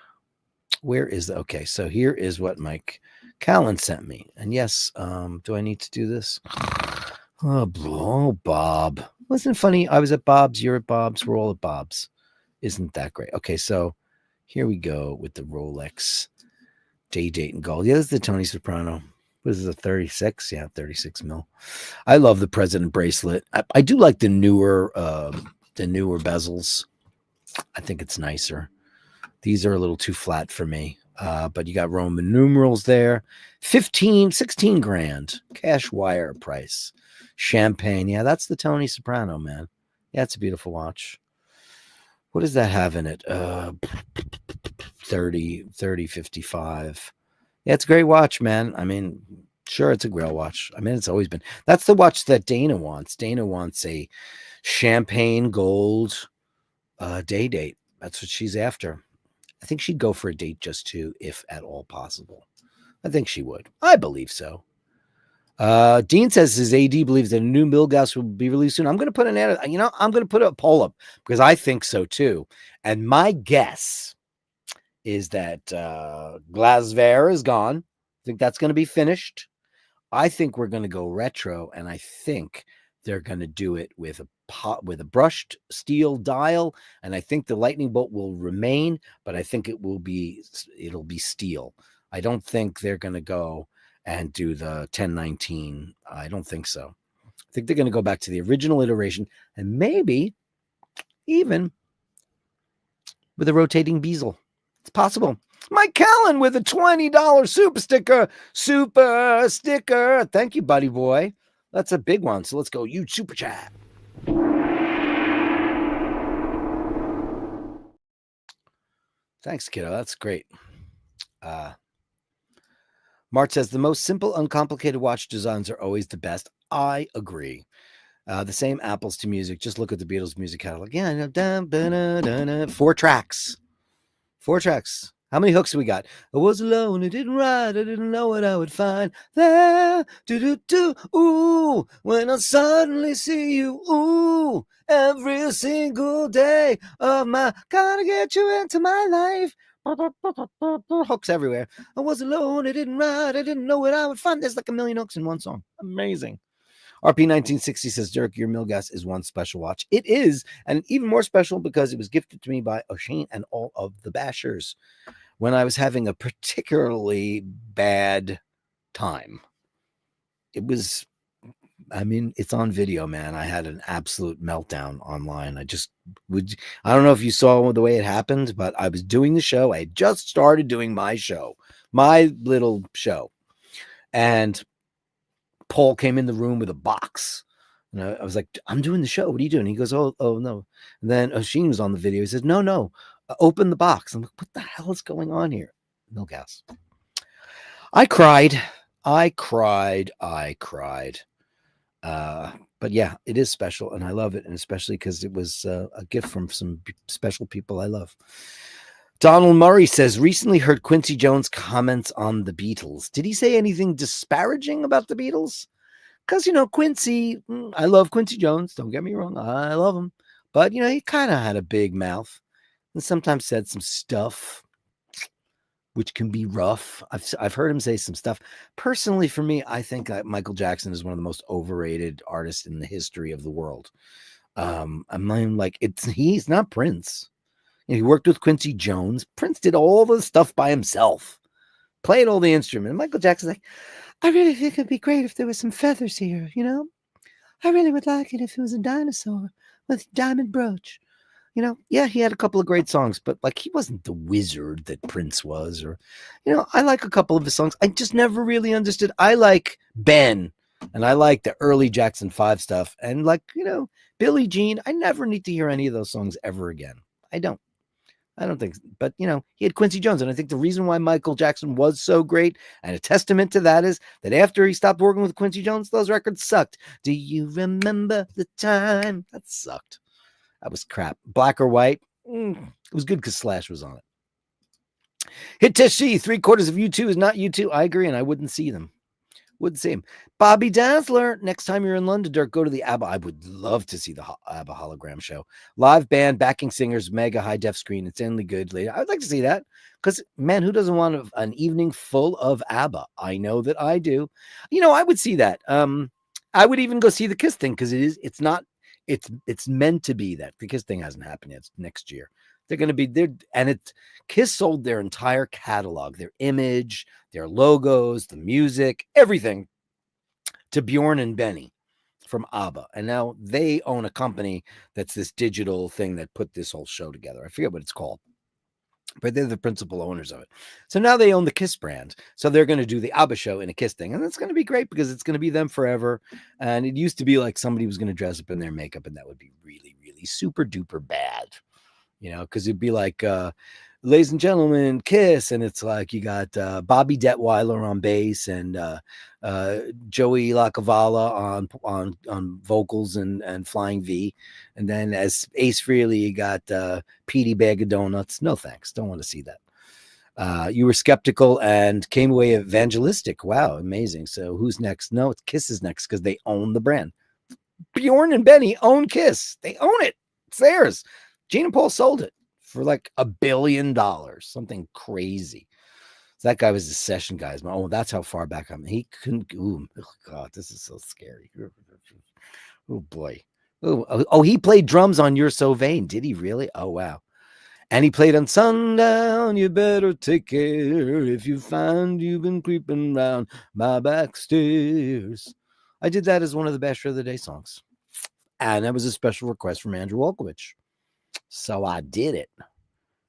Where is the, okay. So here is what Mike Callan sent me. And yes, do I need to do this? Oh, Bob. Wasn't it funny? I was at Bob's. You're at Bob's. We're all at Bob's. Isn't that great? Okay, so here we go with the Rolex Day-Date in gold. Yeah, this is the Tony Soprano. This is a 36. Yeah, 36 mil. I love the President bracelet. I do like the newer bezels. I think it's nicer. These are a little too flat for me. But you got Roman numerals there. 16 grand. Cash wire price. Champagne. Yeah, that's the Tony Soprano, man. Yeah, it's a beautiful watch. What does that have in it? 30, 55. Yeah, it's a great watch, man. I mean, sure, it's a Grail watch. I mean, it's always been. That's the watch that Dana wants. Dana wants a champagne gold Day-Date. That's what she's after. I think she'd go for a date just two, if at all possible. I think she would. I believe so. Dean says his AD believes that a new Milgauss will be released soon. I'm going to put I'm going to put a poll up because I think so too. And my guess is that Glasver is gone. think that's going to be finished. I think we're going to go retro, and I think they're going to do it with a brushed steel dial, and I think the lightning bolt will remain, but I think it'll be steel. I don't think they're going to go and do the 1019. I don't think so. I think they're going to go back to the original iteration, and maybe even with a rotating bezel. It's possible. Mike Callan with a $20 super sticker. Thank you, buddy boy. That's a big one. So let's go. You super chat. Thanks, kiddo. That's great. Mart says the most simple, uncomplicated watch designs are always the best. I agree. The same apples to music. Just look at the Beatles music catalog. Yeah, I know. 4 tracks. 4 tracks. How many hooks do we got? I was alone, I didn't ride, I didn't know what I would find there. Ooh, when I suddenly see you, ooh, every single day of my, gotta get you into my life. Hooks everywhere. I was alone, I didn't ride, I didn't know what I would find. There's like a million hooks in one song. Amazing. RP1960 says, Dirk, your Milgauss is one special watch. It is, and even more special because it was gifted to me by O'Shane and all of the Bashers when I was having a particularly bad time. It was, I mean, it's on video, man. I had an absolute meltdown online. I don't know if you saw the way it happened, but I was doing the show. I had just started doing my show, my little show. And Paul came in the room with a box. And I was like, I'm doing the show. What are you doing? He goes, oh no. And then O'Shane was on the video. He says, no, open the box. I'm like, what the hell is going on here? Milgauss. I cried. But yeah, it is special, and I love it, and especially because it was a gift from some special people I love. Donald Murray says, recently heard Quincy Jones' comments on the Beatles. Did he say anything disparaging about the Beatles? Because, Quincy, I love Quincy Jones. Don't get me wrong. I love him. But, he kind of had a big mouth and sometimes said some stuff which can be rough. I've heard him say some stuff. Personally, for me, I think Michael Jackson is one of the most overrated artists in the history of the world. I'm like, he's not Prince. He worked with Quincy Jones. Prince did all the stuff by himself, played all the instruments. Michael Jackson's like, I really think it'd be great if there was some feathers here, I really would like it if it was a dinosaur with a diamond brooch. Yeah, he had a couple of great songs, but like he wasn't the wizard that Prince was, or, I like a couple of his songs. I just never really understood. I like Ben, and I like the early Jackson 5 stuff, and like, Billie Jean. I never need to hear any of those songs ever again. I don't think, but he had Quincy Jones. And I think the reason why Michael Jackson was so great, and a testament to that, is that after he stopped working with Quincy Jones, those records sucked. Do you remember the time? That sucked. That was crap. Black or White. It was good because Slash was on it. Hit Teshi, 3/4 of U2 is not U2. I agree, and I wouldn't see them. Wouldn't see him. Bobby Dazzler, next time you're in London, Dirk, go to the ABBA. I would love to see the ABBA hologram show. Live band, backing singers, mega high def screen. It's insanely good later. I would like to see that because, man, who doesn't want an evening full of ABBA? I know that I do. I would see that. I would even go see the Kiss thing because it's meant to be that. The Kiss thing hasn't happened yet. It's next year. They're going to be there, and Kiss sold their entire catalog, their image, their logos, the music, everything to Bjorn and Benny from ABBA. And now they own a company that's this digital thing that put this whole show together. I forget what it's called, but they're the principal owners of it. So now they own the Kiss brand. So they're going to do the ABBA show in a Kiss thing. And that's going to be great because it's going to be them forever. And it used to be like somebody was going to dress up in their makeup, and that would be really, really super duper bad. Because it'd be like, ladies and gentlemen, Kiss. And it's like you got Bobby Detweiler on bass and Joey LaCavallo on vocals and Flying V. And then as Ace Frehley, you got Petey Bag of Donuts. No thanks. Don't want to see that. You were skeptical and came away evangelistic. Wow, amazing. So who's next? No, it's Kiss is next because they own the brand. Bjorn and Benny own Kiss. They own it. It's theirs. Gene and Paul sold it for like $1 billion, something crazy. That guy was the session guy. Oh, that's how far back I'm. He couldn't. Ooh, oh God, this is so scary. Oh boy. Oh, he played drums on You're So Vain. Did he really? Oh wow. And he played on Sundown. You better take care if you find you've been creeping round my back stairs. I did that as one of the Bachelor of the Day songs. And that was a special request from Andrew Wolkowicz. So I did it.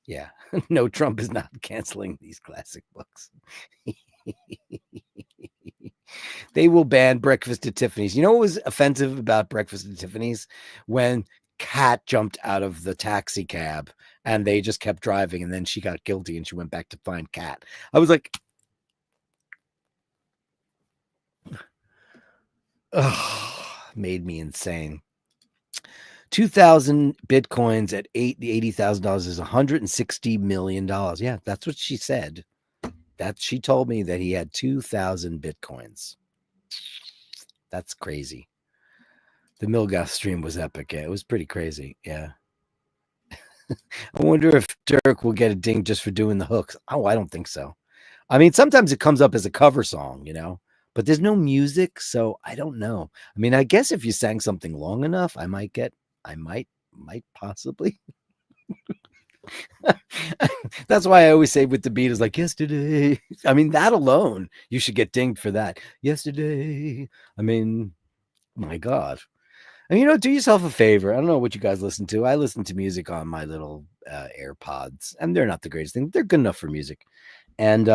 Yeah. No, Trump is not canceling these classic books. They will ban Breakfast at Tiffany's. You know what was offensive about Breakfast at Tiffany's? When Kat jumped out of the taxi cab and they just kept driving, and then she got guilty and she went back to find Kat. I was like, oh, made me insane. 2,000 bitcoins at $80,000 is $160 million. Yeah, that's what she said. That she told me that he had 2,000 bitcoins. That's crazy. The Milgauss stream was epic. Yeah, it was pretty crazy. Yeah. I wonder if Dirk will get a ding just for doing the hooks. Oh, I don't think so. I mean, sometimes it comes up as a cover song, but there's no music, so I don't know. I mean, I guess if you sang something long enough, I might possibly. That's why I always say with the Beatles, like yesterday. I mean, that alone, you should get dinged for that. Yesterday. I mean, my God. And, do yourself a favor. I don't know what you guys listen to. I listen to music on my little AirPods, and they're not the greatest thing. They're good enough for music. And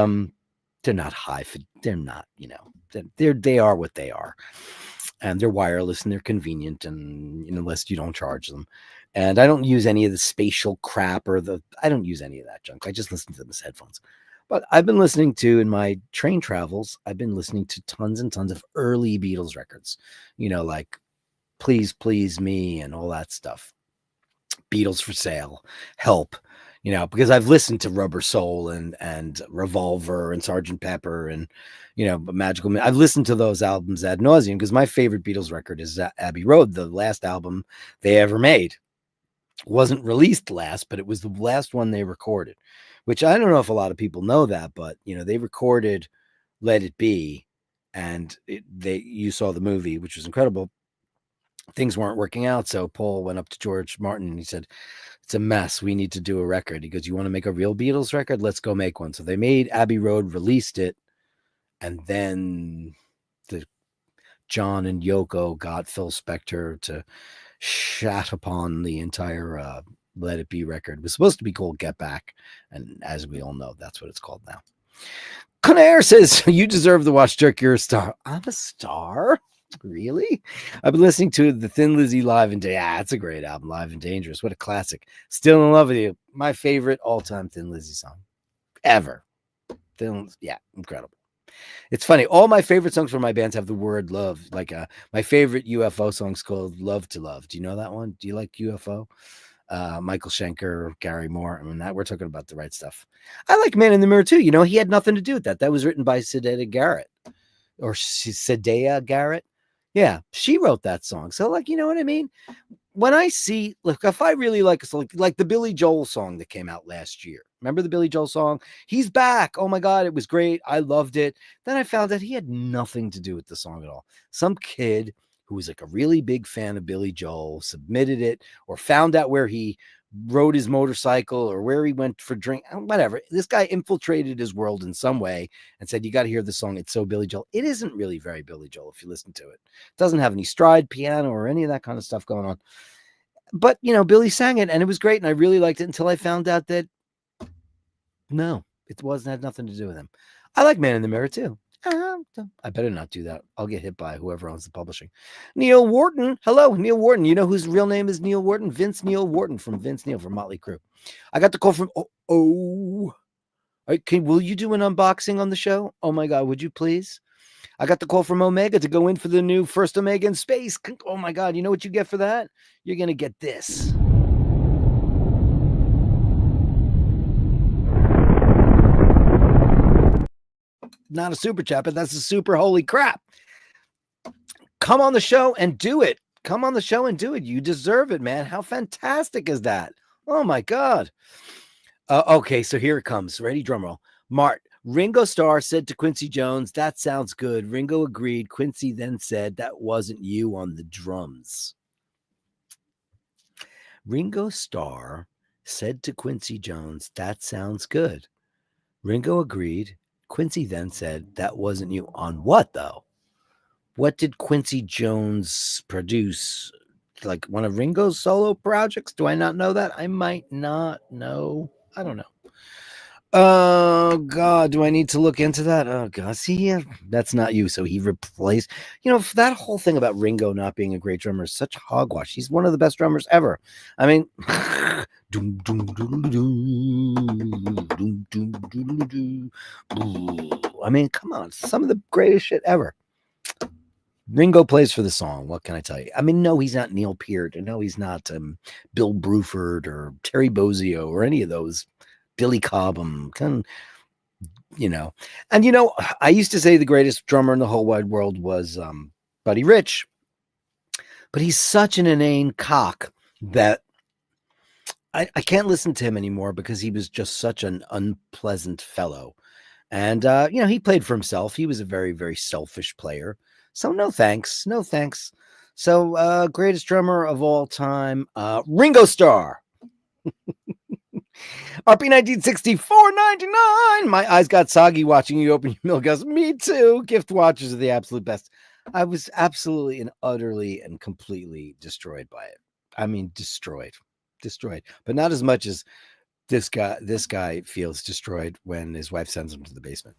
they're not high. They're not, they are what they are. And they're wireless and they're convenient, and unless you don't charge them. And I don't use any of the spatial crap I don't use any of that junk. I just listen to them as headphones. But I've been listening to, in my train travels, I've been listening to tons and tons of early Beatles records, like Please Please Me and all that stuff. Beatles for Sale, Help, because I've listened to Rubber Soul and Revolver and Sgt. Pepper and, Magical. I've listened to those albums ad nauseum because my favorite Beatles record is Abbey Road, the last album they ever made. Wasn't released last, but it was the last one they recorded, which I don't know if a lot of people know that, but, they recorded Let It Be, and you saw the movie, which was incredible. Things weren't working out. So Paul went up to George Martin and he said, it's a mess. We need to do a record. He goes, you want to make a real Beatles record? Let's go make one. So they made Abbey Road, released it. And then John and Yoko got Phil Spector to shat upon the entire Let It Be record. It was supposed to be called Get Back. And as we all know, that's what it's called now. Conair says, you deserve to watch Dirk. You're a star. I'm a star? Really? I've been listening to the Thin Lizzy Live and Dangerous. It's a great album, Live and Dangerous. What a classic. Still in Love with You. My favorite all-time Thin Lizzy song ever. Incredible. It's funny. All my favorite songs from my bands have the word love. Like my favorite UFO song is called Love to Love. Do you know that one? Do you like UFO? Michael Schenker, Gary Moore. I mean, we're talking about the right stuff. I like Man in the Mirror too. He had nothing to do with that. That was written by Sadea Garrett. Or Sadea Garrett. Yeah, she wrote that song. So, you know what I mean? When I see, if I really like a song, like the Billy Joel song that came out last year. Remember the Billy Joel song? He's back. Oh my God, it was great. I loved it. Then I found out he had nothing to do with the song at all. Some kid who was a really big fan of Billy Joel submitted it or found out where he rode his motorcycle or where he went for drink, whatever. This guy infiltrated his world in some way and said, you got to hear the song. It's so Billy Joel. It isn't really very Billy Joel if you listen to it. It doesn't have any stride piano or any of that kind of stuff going on. But, Billy sang it and it was great. And I really liked it until I found out that no, it had nothing to do with him. I like Man in the Mirror too. I better not do that. I'll get hit by whoever owns the publishing. Neil Wharton. Hello, Neil Wharton. You know whose real name is Neil Wharton? Vince Neil Wharton from Vince Neil from Motley Crue. I got the call from will you do an unboxing on the show? Oh my God, would you please? I got the call from Omega to go in for the new first Omega in space. Oh my God, you know what you get for that? You're going to get this. Not a super chat, but that's a super holy crap. Come on the show and do it. Come on the show and do it. You deserve it, man. How fantastic is that? Oh my God. Okay, so here it comes. Ready? Drum roll. Ringo Starr said to Quincy Jones, "That sounds good." Ringo agreed. Quincy then said, "That wasn't you on the drums." Ringo Starr said to Quincy Jones, "That sounds good." Ringo agreed. Quincy then said, "That wasn't you on what, though?" What did Quincy Jones produce? Like one of Ringo's solo projects? Do I not know that? I might not know. I don't know. Oh God, do I need to look into that? Oh God, see, that's not you. So he replaced, that whole thing about Ringo not being a great drummer is such hogwash. He's one of the best drummers ever. I mean, I mean, come on, some of the greatest shit ever. Ringo plays for the song. What can I tell you? I mean, no, he's not Neil Peart. No, he's not Bill Bruford or Terry Bozzio or any of those. Billy Cobham, and I used to say the greatest drummer in the whole wide world was Buddy Rich, but he's such an inane cock that I can't listen to him anymore because he was just such an unpleasant fellow. And, he played for himself. He was a very, very selfish player. So no thanks. No thanks. So greatest drummer of all time, Ringo Starr. RP 1964.99. My eyes got soggy watching you open your Milgauss. Me too. Gift watchers are the absolute best. I was absolutely and utterly and completely destroyed by it. I mean, destroyed, but not as much as this guy. This guy feels destroyed when his wife sends him to the basement.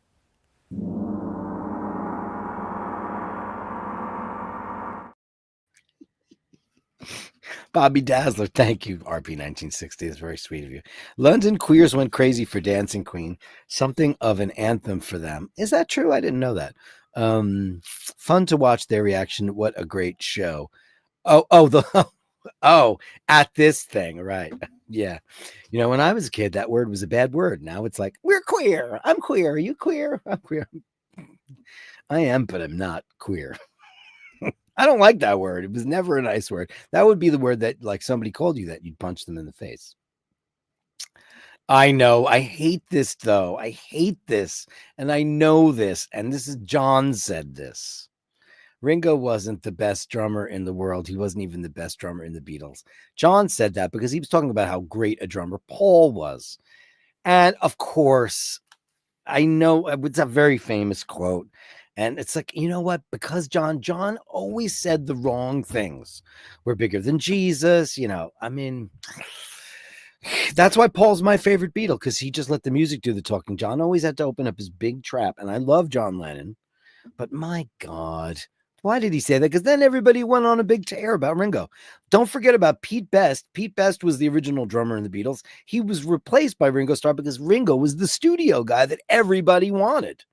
Bobby Dazzler, thank you, RP 1960. It's very sweet of you. London queers went crazy for Dancing Queen, something of an anthem for them. Is that true? I didn't know that. Fun to watch their reaction. What a great show. At this thing, right? Yeah. When I was a kid, that word was a bad word. Now it's like, we're queer. I'm queer. Are you queer? I'm queer. I am, but I'm not queer. I don't like that word. It was never a nice word. That would be the word that, like, somebody called you that, you'd punch them in the face. I know. I hate this, though. I hate this. And I know this. And this is John said this. Ringo wasn't the best drummer in the world. He wasn't even the best drummer in the Beatles. John said that because he was talking about how great a drummer Paul was. And of course, I know it's a very famous quote. And it's like, you know what? Because John always said the wrong things. We're bigger than Jesus. I mean, that's why Paul's my favorite Beatle, because he just let the music do the talking. John always had to open up his big trap. And I love John Lennon. But my God, why did he say that? Because then everybody went on a big tear about Ringo. Don't forget about Pete Best. Pete Best was the original drummer in the Beatles. He was replaced by Ringo Starr because Ringo was the studio guy that everybody wanted.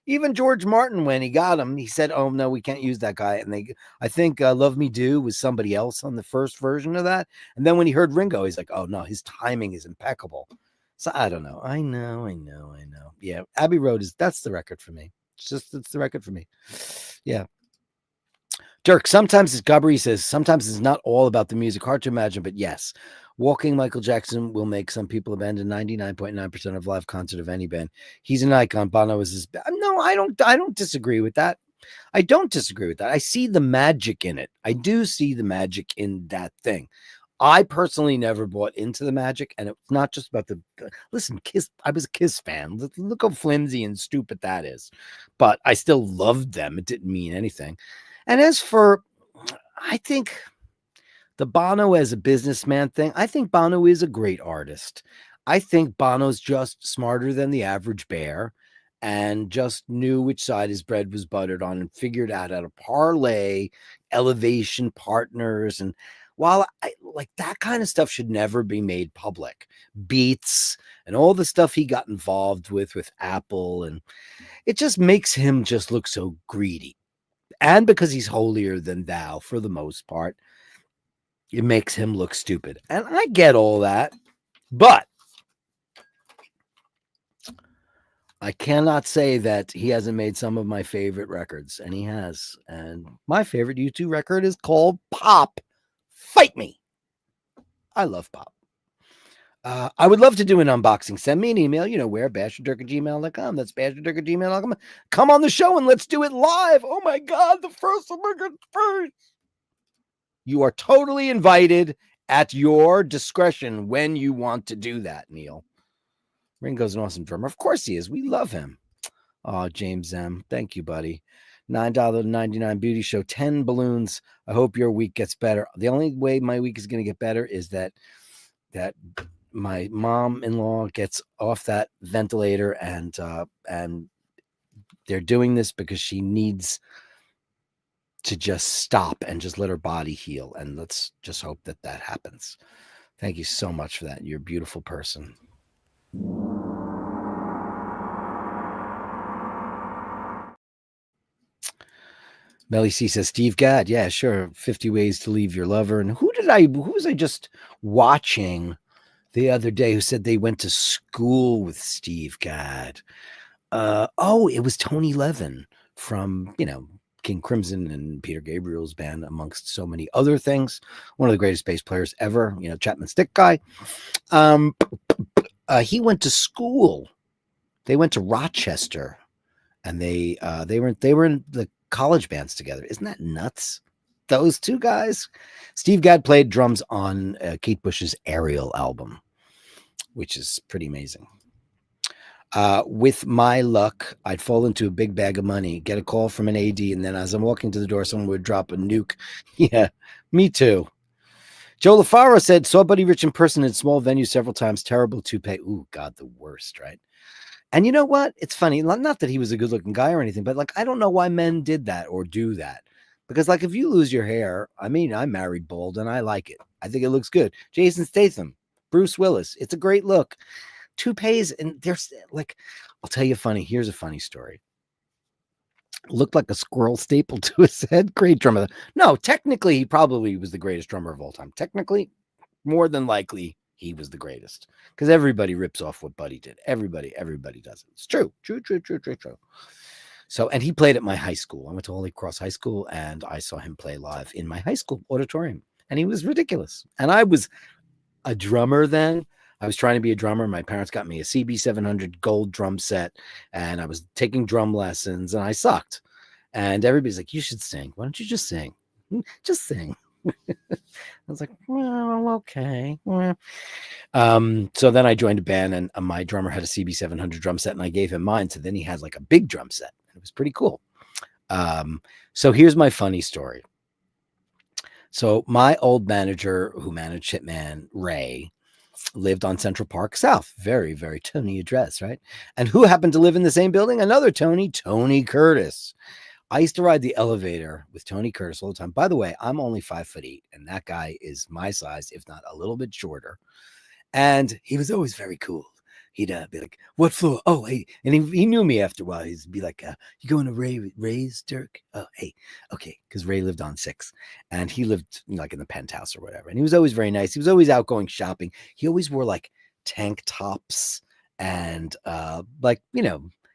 Even George Martin, when he got him, he said, "Oh no, we can't use that guy." And I think "Love Me Do" was somebody else on the first version of that. And then when he heard Ringo, he's like, "Oh no, his timing is impeccable." So I don't know. I know. Yeah, Abbey Road that's the record for me. It's the record for me. Yeah. Dirk, sometimes, as Gabri says, sometimes it's not all about the music. Hard to imagine, but yes. Walking Michael Jackson will make some people abandon 99.9% of live concert of any band. He's an icon. Bono is his. No, I don't disagree with that. I don't disagree with that. I see the magic in it. I do see the magic in that thing. I personally never bought into the magic, and it's not just about listen, Kiss. I was a Kiss fan. Look how flimsy and stupid that is. But I still loved them. It didn't mean anything. And as for, I think the Bono as a businessman thing, I think Bono is a great artist. I think Bono's just smarter than the average bear and just knew which side his bread was buttered on and figured out how to parlay elevation partners. And while I like that kind of stuff should never be made public, Beats and all the stuff he got involved with Apple, and it just makes him just look so greedy. And because he's holier than thou for the most part, it makes him look stupid. And I get all that, but I cannot say that he hasn't made some of my favorite records, and he has. And my favorite U2 record is called Pop. Fight Me. I love Pop. I would love to do an unboxing. Send me an email, where, basherdirk@gmail.com. That's basherdirk@gmail.com. Come on the show and let's do it live. Oh my God, the first first. You are totally invited at your discretion when you want to do that, Neil. Ringo's an awesome drummer. Of course he is. We love him. Oh, James M. Thank you, buddy. $9.99 beauty show, 10 balloons. I hope your week gets better. The only way my week is going to get better is that my mom-in-law gets off that ventilator and they're doing this because she needs to just stop and just let her body heal. And let's just hope that happens. Thank you so much for that. You're a beautiful person. Melly C says, Steve Gadd. Yeah, sure. 50 Ways to Leave Your Lover. And who was I just watching the other day who said they went to school with Steve Gadd? It was Tony Levin from, King Crimson and Peter Gabriel's band, amongst so many other things. One of the greatest bass players ever, Chapman Stick guy. He went to school. They went to Rochester, and they were in the college bands together. Isn't that nuts? Those two guys. Steve Gadd played drums on Kate Bush's Ariel album, which is pretty amazing. With my luck, I'd fall into a big bag of money, get a call from an AD, and then as I'm walking to the door, someone would drop a nuke. Yeah, me too. Joe LaFaro said, saw Buddy Rich in person in small venues several times. Terrible toupee. Ooh, God, the worst, right? And you know what? It's funny. Not that he was a good-looking guy or anything, but I don't know why men did that or do that. Because if you lose your hair, I mean, I'm married bald and I like it. I think it looks good. Jason Statham, Bruce Willis. It's a great look. Toupees, and there's I'll tell you here's a funny story. Looked like a squirrel stapled to his head. Great drummer. No, technically he probably was the greatest drummer of all time. Technically, more than likely he was the greatest, because everybody rips off what Buddy did. Everybody does it. It's true. So, and he played at my high school. I went to Holy Cross High School and I saw him play live in my high school auditorium, and he was ridiculous. And I was a drummer then. I was trying to be a drummer. My parents got me a CB700 gold drum set, and I was taking drum lessons, and I sucked. And everybody's like, you should sing. Why don't you just sing? Just sing. I was like, well, okay. So then I joined a band, and my drummer had a CB700 drum set, and I gave him mine. So then he had a big drum set. It was pretty cool. So here's my funny story. So my old manager who managed Hitman, Ray, lived on Central Park South. Very, very Tony address, right? And who happened to live in the same building? Another Tony Curtis. I used to ride the elevator with Tony Curtis all the time. By the way, I'm only 5'8", and that guy is my size, if not a little bit shorter. And he was always very cool. He'd be like, what floor? Oh, hey. And he knew me after a while. He'd be like, you going to Ray's, Dirk? Oh, hey. Okay. Because Ray lived on 6. And he lived in the penthouse or whatever. And he was always very nice. He was always out going shopping. He always wore tank tops. And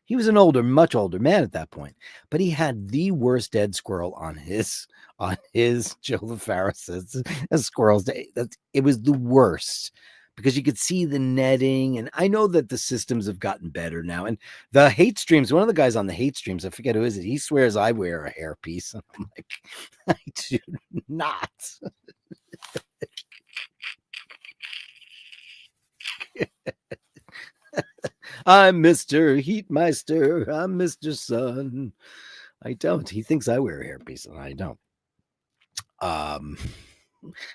he was an much older man at that point. But he had the worst dead squirrel on his Joe LaFaro Squirrels Day. It was the worst, because you could see the netting. And I know that the systems have gotten better now. And the hate streams, one of the guys on the hate streams, I forget who is it, he swears I wear a hairpiece. And I'm like, I do not. I'm Mr. Heatmeister. I'm Mr. Sun. I don't. He thinks I wear a hairpiece, and I don't.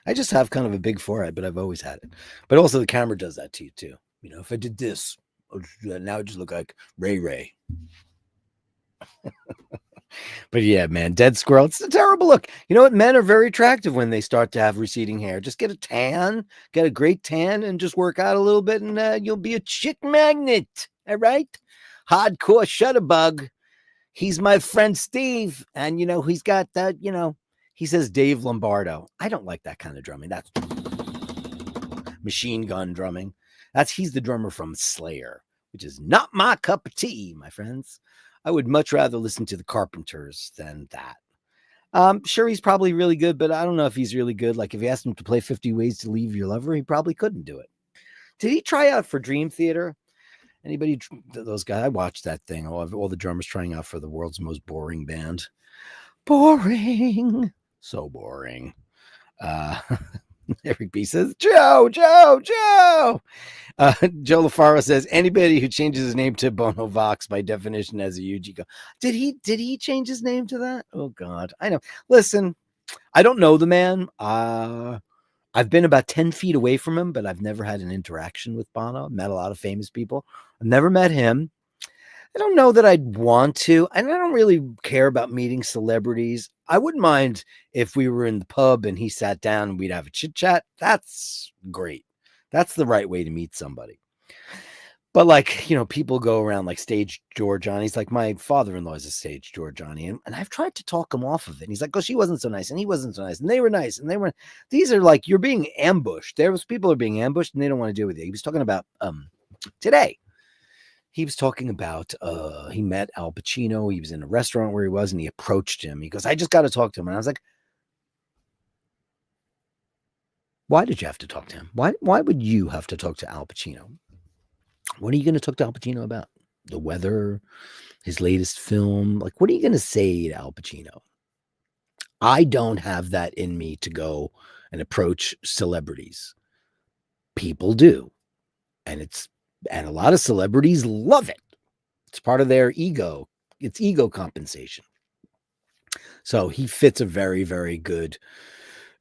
I just have kind of a big forehead, but I've always had it. But also the camera does that to you too. If I did this, now I just look like Ray. But yeah, man, dead squirrel. It's a terrible look. You know what? Men are very attractive when they start to have receding hair. Just get a tan, get a great tan, and just work out a little bit, and you'll be a chick magnet. All right? Hardcore shutterbug. He's my friend Steve, and he's got that. He says Dave Lombardo. I don't like that kind of drumming. That's machine gun drumming. He's the drummer from Slayer, which is not my cup of tea, my friends. I would much rather listen to the Carpenters than that. Sure, he's probably really good, but I don't know if he's really good. If you asked him to play 50 Ways to Leave Your Lover, he probably couldn't do it. Did he try out for Dream Theater? Anybody, those guys? I watched that thing. All the drummers trying out for the world's most boring band. Boring. So boring. Eric B says, Joe. Joe LaFaro says, anybody who changes his name to Bono Vox by definition has a huge ego. Did he change his name to that? Oh God, I know. Listen, I don't know the man. I've been about 10 feet away from him, but I've never had an interaction with Bono. Met a lot of famous people. I've never met him. I don't know that I'd want to. And I don't really care about meeting celebrities. I wouldn't mind if we were in the pub and he sat down and we'd have a chit chat. That's great. That's the right way to meet somebody. But like, people go around like stage door Johnny's. Like my father-in-law is a stage door Johnny. And I've tried to talk him off of it. And he's like, oh, she wasn't so nice. And he wasn't so nice. And they were nice. And these are like, you're being ambushed. People are being ambushed and they don't want to deal with it. He was talking about today. He was talking about he met Al Pacino. He was in a restaurant where he was and he approached him. He goes, I just got to talk to him. And I was like, why did you have to talk to him? Why would you have to talk to Al Pacino? What are you going to talk to Al Pacino about? The weather, his latest film? Like, what are you going to say to Al Pacino? I don't have that in me to go and approach celebrities. People do. And a lot of celebrities love it. It's part of their ego. It's ego compensation. So he fits a very, very good,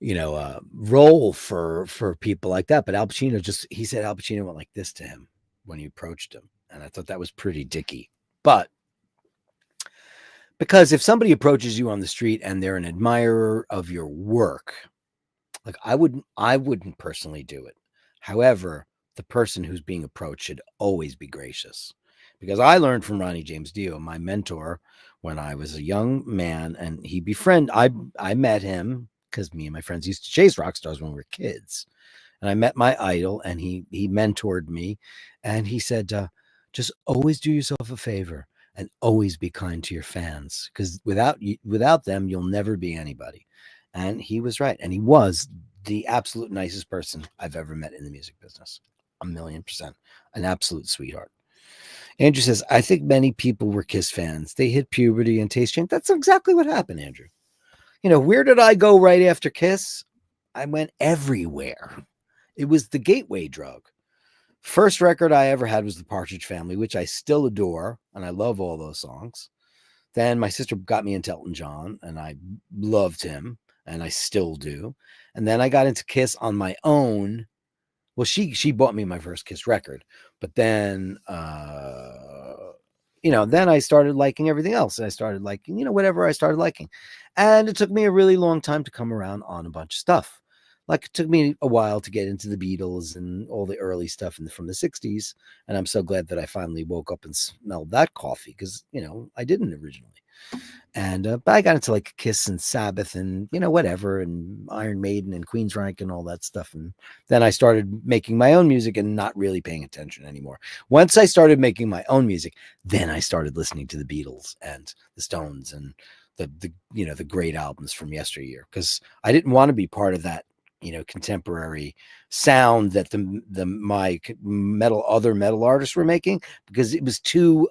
role for people like that. But Al Pacino he said Al Pacino went like this to him when he approached him. And I thought that was pretty dicky. But because if somebody approaches you on the street and they're an admirer of your work, like I wouldn't personally do it. However, the person who's being approached should always be gracious. Because I learned from Ronnie James Dio, my mentor, when I was a young man, and I met him because me and my friends used to chase rock stars when we were kids. And I met my idol and he mentored me. And he said, just always do yourself a favor and always be kind to your fans. Because without them, you'll never be anybody. And he was right. And he was the absolute nicest person I've ever met in the music business. 1,000,000%. An absolute sweetheart. Andrew says, I think many people were Kiss fans. They hit puberty and taste change. That's exactly what happened, Andrew. Where did I go right after Kiss? I went everywhere. It was the gateway drug. First record I ever had was The Partridge Family, which I still adore, and I love all those songs. Then my sister got me into Elton John, and I loved him, and I still do. And then I got into Kiss on my own. Well, she bought me my first Kiss record, but then, then I started liking everything else. And I started liking, whatever I started liking. And it took me a really long time to come around on a bunch of stuff. Like it took me a while to get into the Beatles and all the early stuff from the 60s. And I'm so glad that I finally woke up and smelled that coffee because, I didn't originally. And but I got into like Kiss and Sabbath and, whatever, and Iron Maiden and Queensryche and all that stuff. And then I started making my own music and not really paying attention anymore. Once I started making my own music, then I started listening to the Beatles and the Stones and the great albums from yesteryear because I didn't want to be part of that contemporary sound that my other metal artists were making because it was too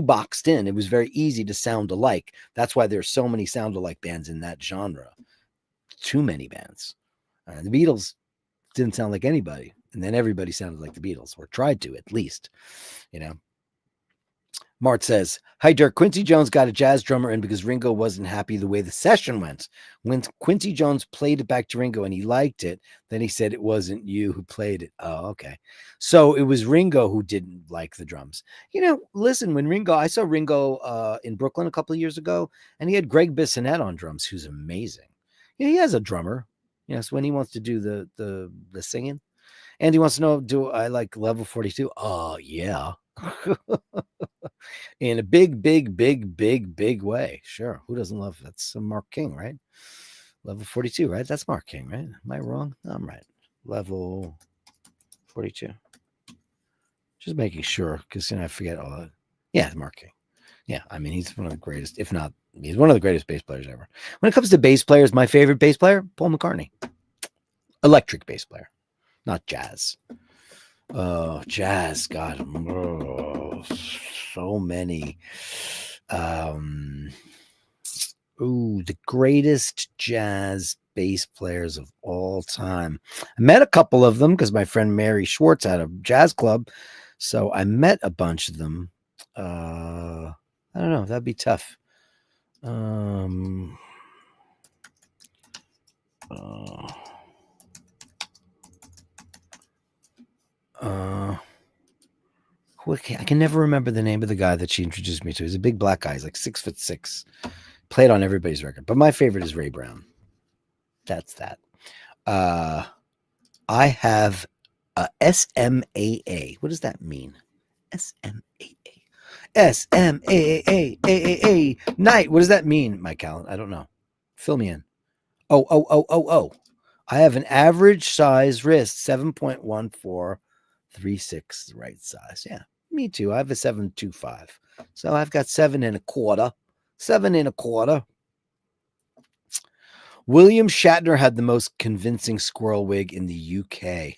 boxed in. It was very easy to sound alike. That's why there's so many sound alike bands in that genre. Too many bands. The Beatles didn't sound like anybody, and then everybody sounded like the Beatles, or tried to at least. Mart says, hi, Dirk. Quincy Jones got a jazz drummer in because Ringo wasn't happy the way the session went. When Quincy Jones played it back to Ringo and he liked it, then he said it wasn't you who played it. Oh, okay. So it was Ringo who didn't like the drums. Listen, I saw Ringo in Brooklyn a couple of years ago, and he had Greg Bissonette on drums, who's amazing. He has a drummer. So when he wants to do the singing. And he wants to know, do I like Level 42? Oh, yeah. In a big, big, big, big, big way. Sure. Who doesn't love it? That's Mark King, right? Level 42, right? That's Mark King, right? Am I wrong? No, I'm right. Level 42. Just making sure because I forget all that. Yeah, Mark King. Yeah, I mean, he's one of the greatest, if not, he's one of the greatest bass players ever. When it comes to bass players, my favorite bass player, Paul McCartney. Electric bass player. not jazz. Oh, jazz. God. Oh, so many. The greatest jazz bass players of all time. I met a couple of them because my friend Mary Schwartz had a jazz club. So I met a bunch of them. I don't know. That'd be tough. I can never remember the name of the guy that she introduced me to. He's a big black guy. He's like 6'6". Played on everybody's record. But my favorite is Ray Brown. That's that. I have a SMAA. What does that mean? SMAA. SMAA. Night. What does that mean, Mike Allen? I don't know. Fill me in. Oh. I have an average size wrist, 7.1436, the right size. Yeah, me too. I have a 7.25. So I've got 7.25. 7.25. William Shatner had the most convincing squirrel wig in the UK.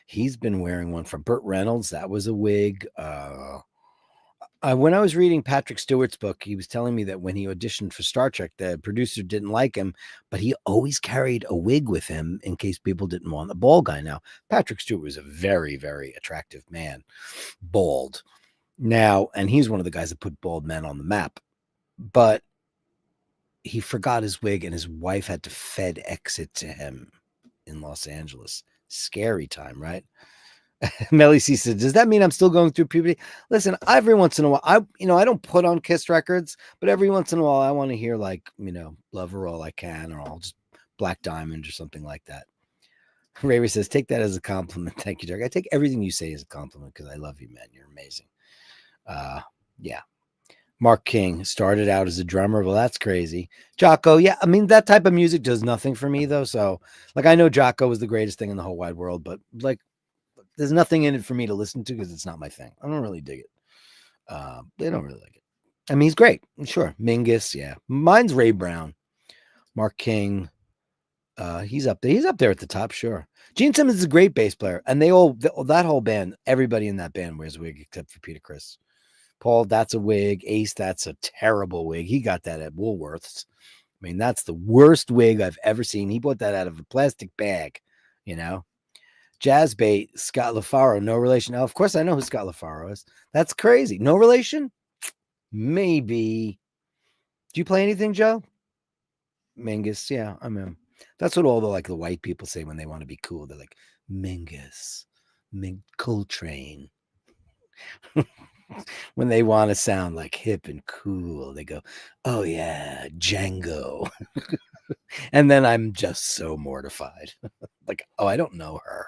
He's been wearing one for Burt Reynolds. That was a wig. When I was reading Patrick Stewart's book, he was telling me that when he auditioned for Star Trek, the producer didn't like him, but he always carried a wig with him in case people didn't want the bald guy. Now, Patrick Stewart was a very, very attractive man, bald. Now, and he's one of the guys that put bald men on the map, but he forgot his wig and his wife had to FedEx it to him in Los Angeles. Scary time, right? Melly C said, does that mean I'm still going through puberty? Listen, every once in a while, I don't put on Kiss records, but every once in a while I want to hear like, Love Her All I Can, or I'll just Black Diamond or something like that. Ray says, take that as a compliment. Thank you, Dirk. I take everything you say as a compliment because I love you, man. You're amazing. Yeah. Mark King started out as a drummer. Well, that's crazy. Jocko, yeah. I mean, that type of music does nothing for me though. So like, I know Jocko was the greatest thing in the whole wide world, but like, there's nothing in it for me to listen to because it's not my thing. I don't really dig it. They don't really like it. I mean, he's great. Sure. Mingus. Yeah. Mine's Ray Brown. Mark King. He's up there. He's up there at the top. Sure. Gene Simmons is a great bass player. And that whole band, everybody in that band wears a wig except for Peter Criss. Paul, that's a wig. Ace, that's a terrible wig. He got that at Woolworths. I mean, that's the worst wig I've ever seen. He bought that out of a plastic bag, Jazz bait, Scott LaFaro, no relation. Now, of course, I know who Scott LaFaro is. That's crazy. No relation? Maybe. Do you play anything, Joe? Mingus, yeah, I'm in. That's what all the white people say when they want to be cool. They're like, Mingus, Coltrane. When they want to sound like hip and cool, they go, oh yeah, Django. And then I'm just so mortified. Like, oh, I don't know her.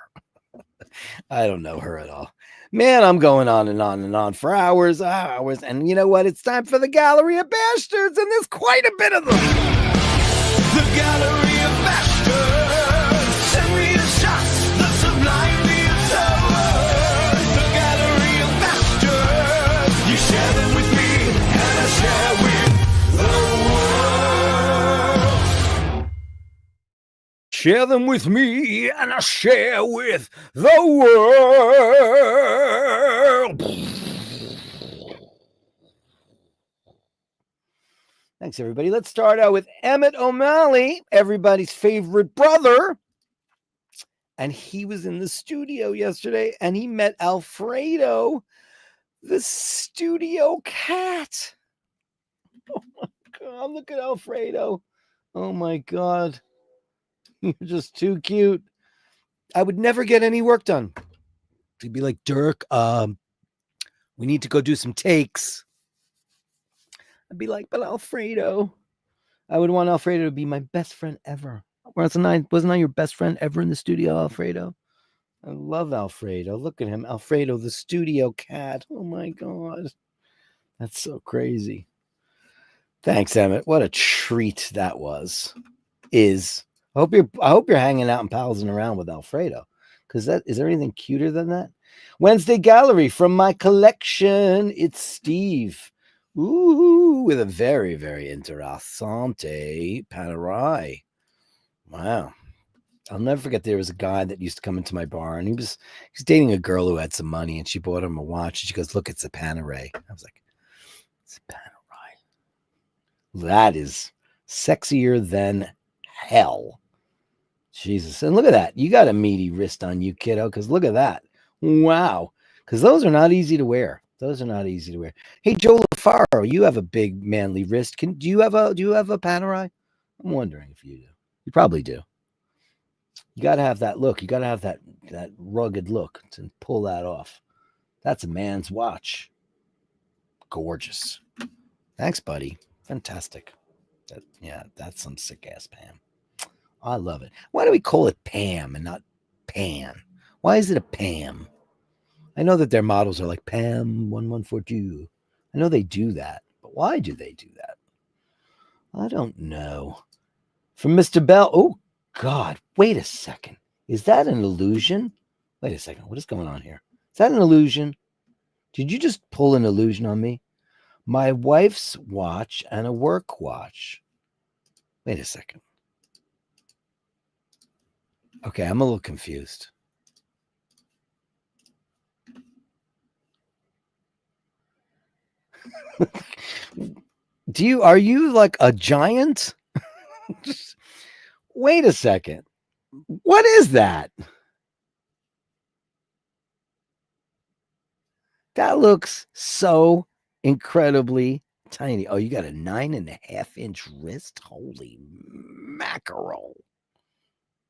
I don't know her at all. Man, I'm going on and on and on for hours. And you know what? It's time for the Gallery of Bastards, and there's quite a bit of them. The Gallery of Bastards. Send me the shots, the sublime, the absurd. The Gallery of Bastards. You share them with me, and I share with the world. Share them with me, and I share with the world. Thanks, everybody. Let's start out with Emmett O'Malley, everybody's favorite brother. And he was in the studio yesterday, and he met Alfredo, the studio cat. Oh, my God. Look at Alfredo. Oh, my God. You're just too cute. I would never get any work done. He'd be like, Dirk, we need to go do some takes. I'd be like, but Alfredo, I would want Alfredo to be my best friend ever. Wasn't I your best friend ever in the studio, Alfredo? I love Alfredo. Look at him. Alfredo, the studio cat. Oh my God. That's so crazy. Thanks, Emmett. What a treat that is. I hope you're hanging out and palsing around with Alfredo. Is there anything cuter than that? Wednesday Gallery from my collection. It's Steve. Ooh, with a very, very interessante panerai. Wow. I'll never forget. There was a guy that used to come into my bar, and he's dating a girl who had some money, and she bought him a watch. And she goes, "Look, it's a Panerai." I was like, "It's a Panerai. That is sexier than hell." Jesus, and look at that. You got a meaty wrist on you, kiddo. Because look at that. Wow. Because those are not easy to wear. Those are not easy to wear. Hey, Joe LaFaro, you have a big manly wrist. Do you have a Panerai? I'm wondering if you do. You probably do. You got to have that look. You got to have that rugged look to pull that off. That's a man's watch. Gorgeous. Thanks, buddy. Fantastic. That's some sick ass Pam. I love it. Why do we call it Pam and not Pan? Why is it a Pam? I know that their models are like Pam 1142. I know they do that, but why do they do that? I don't know. From Mr. Bell. Oh, God. Wait a second. Is that an illusion? Wait a second. What is going on here? Is that an illusion? Did you just pull an illusion on me? My wife's watch and a work watch. Wait a second. Okay, I'm a little confused. Are you like a giant? Wait a second. What is that? That looks so incredibly tiny. Oh, you got a 9.5-inch wrist? Holy mackerel.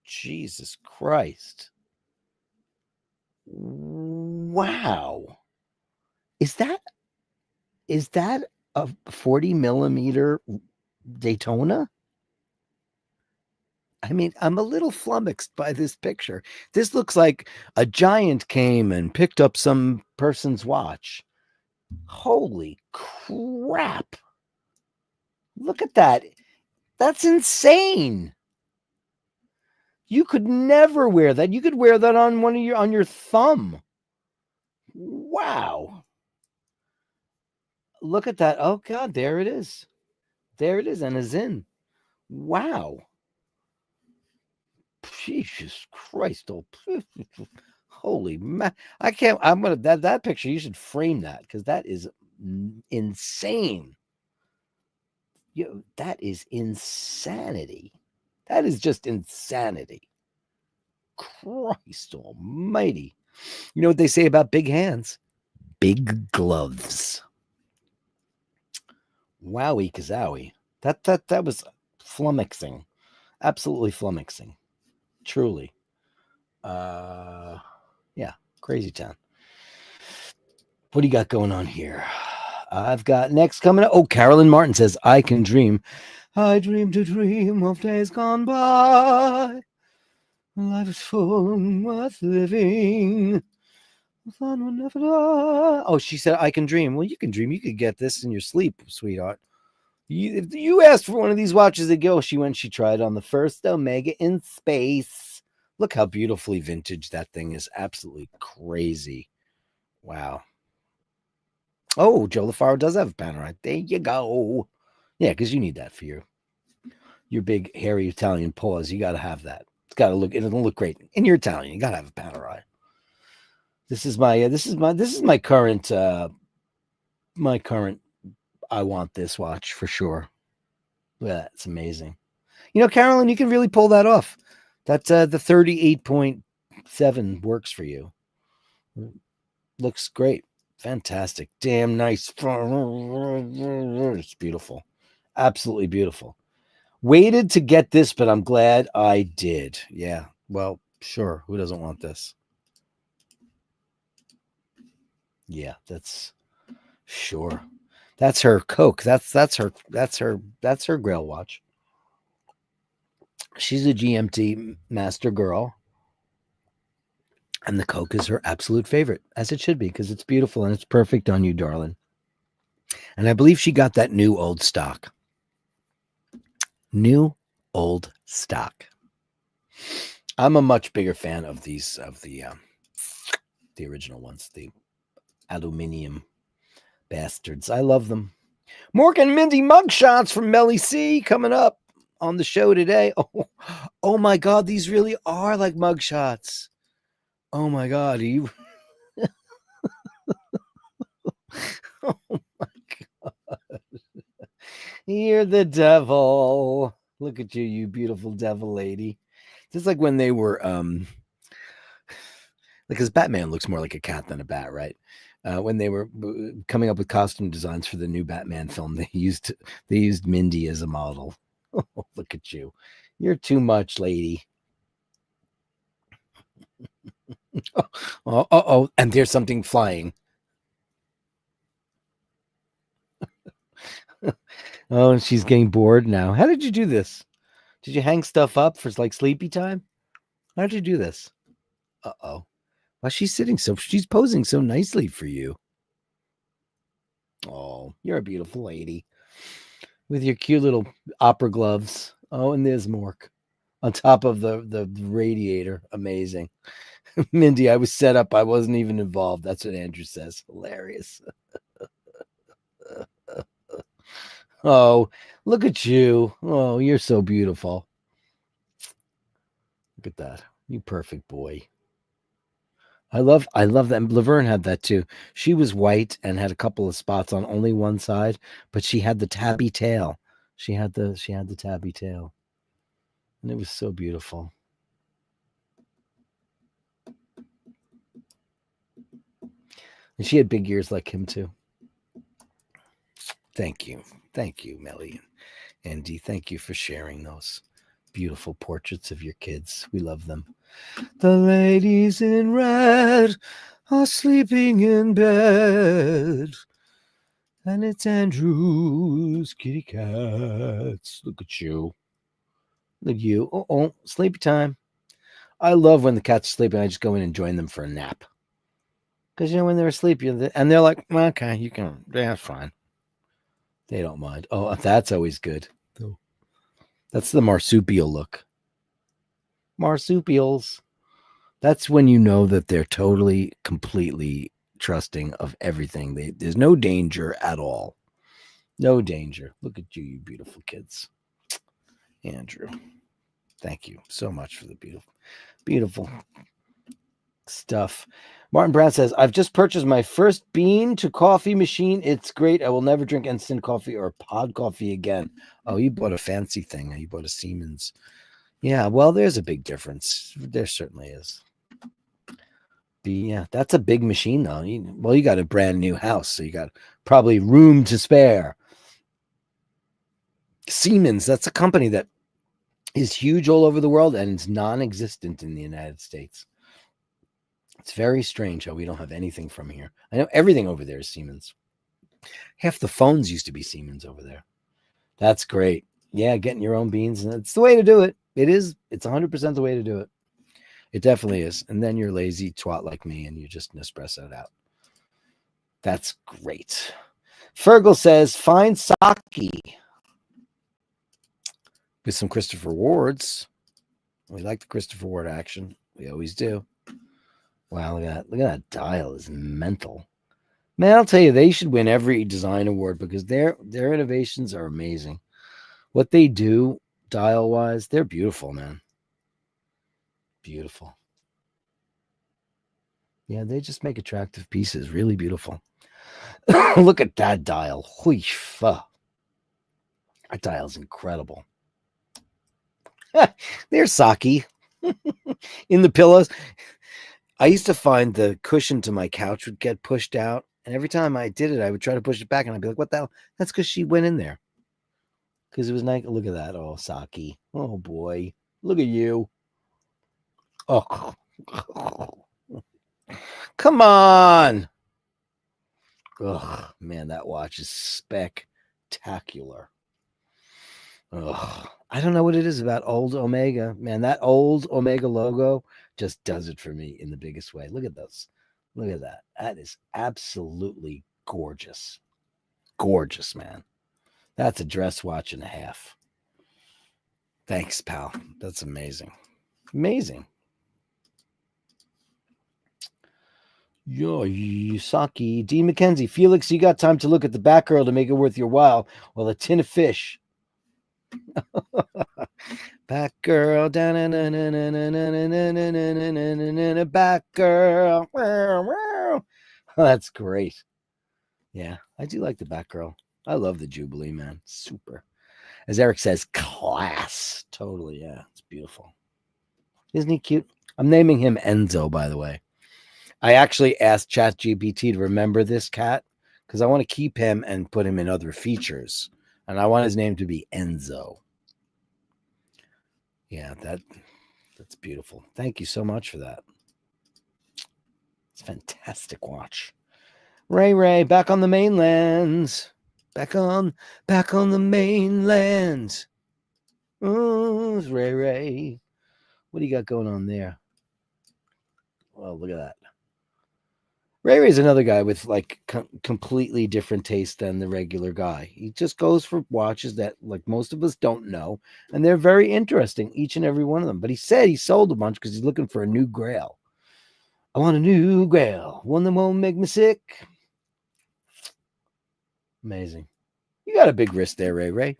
Jesus Christ. Wow. Is that a 40 millimeter Daytona? I mean, I'm a little flummoxed by this picture. This looks like a giant came and picked up some person's watch. Holy crap. Look at that. That's insane. You could never wear that. You could wear that on on your thumb. Wow. Look at that. Oh God, there it is. There it is, and a Zin. Wow. Jesus Christ. Oh, holy man. I'm gonna that picture, you should frame that because that is insane. That is insanity. That is just insanity. Christ almighty. You know what they say about big hands? Big gloves. Wowie kazowie. That was flummoxing. Absolutely flummoxing. Truly. Yeah, crazy town. What do you got going on here? I've got next coming up. Oh, Carolyn Martin says, I can dream. I dream to dream of days gone by. Life is full and worth living. Fun will never die. Oh, she said, I can dream. Well, you can dream. You could get this in your sleep, sweetheart. If you asked for one of these watches ago, she tried on the first Omega in space. Look how beautifully vintage that thing is. Absolutely crazy. Wow. Oh, Joe LaFaro does have a Panerai. There you go. Yeah, because you need that for your big hairy Italian paws. You got to have that. It's got to look. It'll look great. And you're Italian. You got to have a Panerai. This is my current. I want this watch for sure. Yeah, it's amazing. You know, Carolyn, you can really pull that off. That's the 38.7 works for you. Looks great. Fantastic. Damn nice. It's beautiful. Absolutely beautiful. Waited to get this, but I'm glad I did. Yeah. Well, sure. Who doesn't want this? Yeah, that's sure. That's her Coke. That's her Grail watch. She's a GMT master girl. And the Coke is her absolute favorite, as it should be, because it's beautiful and it's perfect on you, darling. And I believe she got that new old stock. New old stock. I'm a much bigger fan of the original ones, the aluminum bastards. I love them. Morgan Mindy mugshots from Melly C coming up. on the show today. Oh my God, these really are like mugshots. Oh my God, are you? Oh my God, you're the devil. Look at you, you beautiful devil lady. Just like when they were, because Batman looks more like a cat than a bat, right? When they were coming up with costume designs for the new Batman film, they used Mindy as a model. Oh, look at you. You're too much, lady. Oh, and there's something flying. Oh, and she's getting bored now. How did you do this? Did you hang stuff up for like sleepy time? How did you do this? Uh-oh. Well, she's posing so nicely for you. Oh, you're a beautiful lady with your cute little opera gloves. Oh, and there's Mork on top of the radiator. Amazing. Mindy, I was set up. I wasn't even involved. That's what Andrew says. Hilarious. Oh, look at you. Oh, you're so beautiful. Look at that. You perfect boy. I love that. Laverne had that too. She was white and had a couple of spots on only one side, but she had the tabby tail. She had the tabby tail. And it was so beautiful. And she had big ears like him too. Thank you. Thank you, Melly and Andy. Thank you for sharing those beautiful portraits of your kids. We love them. The ladies in red are sleeping in bed. And it's Andrew's kitty cats. Look at you. Look at you. Oh, sleepy time. I love when the cats are sleeping. I just go in and join them for a nap. Because, when they're asleep, and they're like, okay, you can, that's fine. They don't mind. Oh, that's always good. That's the marsupial look. Marsupials. That's when you know that they're totally, completely trusting of everything. There's no danger at all. No danger. Look at you, you beautiful kids. Andrew, thank you so much for the beautiful stuff. Martin Brown says, I've just purchased my first bean to coffee machine. It's great. I will never drink instant coffee or pod coffee again. Oh, you bought a fancy thing. You bought a Siemens. Yeah, well, there's a big difference. There certainly is. Yeah, that's a big machine, though. You got a brand new house, so you got probably room to spare. Siemens, that's a company that is huge all over the world and it's non-existent in the United States. It's very strange how we don't have anything from here. I know everything over there is Siemens. Half the phones used to be Siemens over there. That's great. Yeah, getting your own beans. And it's the way to do it. It is. It's 100% the way to do it. It definitely is. And then you're lazy twat like me and you just Nespresso it out. That's great. Fergal says, find sake with some Christopher Wards. We like the Christopher Ward action. We always do. Wow, look at that dial. Is mental. Man, I'll tell you, they should win every design award because their innovations are amazing. What they do dial-wise, they're beautiful, man. Beautiful. Yeah, they just make attractive pieces. Really beautiful. Look at that dial. That dial's incredible. There's Saki in the pillows. I used to find the cushion to my couch would get pushed out. And every time I did it, I would try to push it back. And I'd be like, what the hell? That's because she went in there. Because it was nice. Look at that. Oh, Saki. Oh, boy. Look at you. Oh. Come on. Oh, man, that watch is spectacular. Oh, I don't know what it is about old Omega. Man, that old Omega logo just does it for me in the biggest way. Look at those. Look at that. That is absolutely gorgeous. Gorgeous, man. That's a dress watch and a half. Thanks, pal. That's amazing. Amazing. Yo, Yusaki. Dean McKenzie. Felix, you got time to look at the back girl to make it worth your while. Well, a tin of fish. Back girl, back girl. That's great. Yeah, I do like the back girl. I love the Jubilee, man. Super. As Eric says, class. Totally, yeah. It's beautiful. Isn't he cute? I'm naming him Enzo, by the way. I actually asked ChatGPT to remember this cat because I want to keep him and put him in other features. And I want his name to be Enzo. Yeah, that's beautiful. Thank you so much for that. It's a fantastic watch. Ray, back on the mainland. Back on the mainland. Oh, Ray. What do you got going on there? Well, look at that. Ray's another guy with like completely different taste than the regular guy. He just goes for watches that like most of us don't know, and they're very interesting, each and every one of them. But he said he sold a bunch because he's looking for a new Grail. I want a new Grail, one that won't make me sick. Amazing. You got a big wrist there, Ray, right?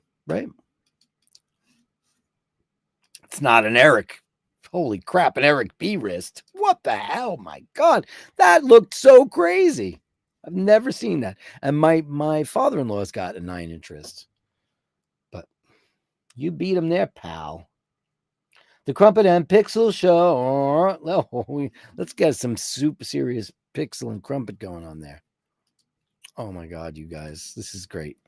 It's not an Eric. Holy crap, an Eric B wrist. What the hell? My God, that looked so crazy. I've never seen that. And my father-in-law's got a 9-inch wrist. But you beat him there, pal. The Crumpet and Pixel Show. Oh, let's get some super serious Pixel and Crumpet going on there. Oh my God, you guys. This is great.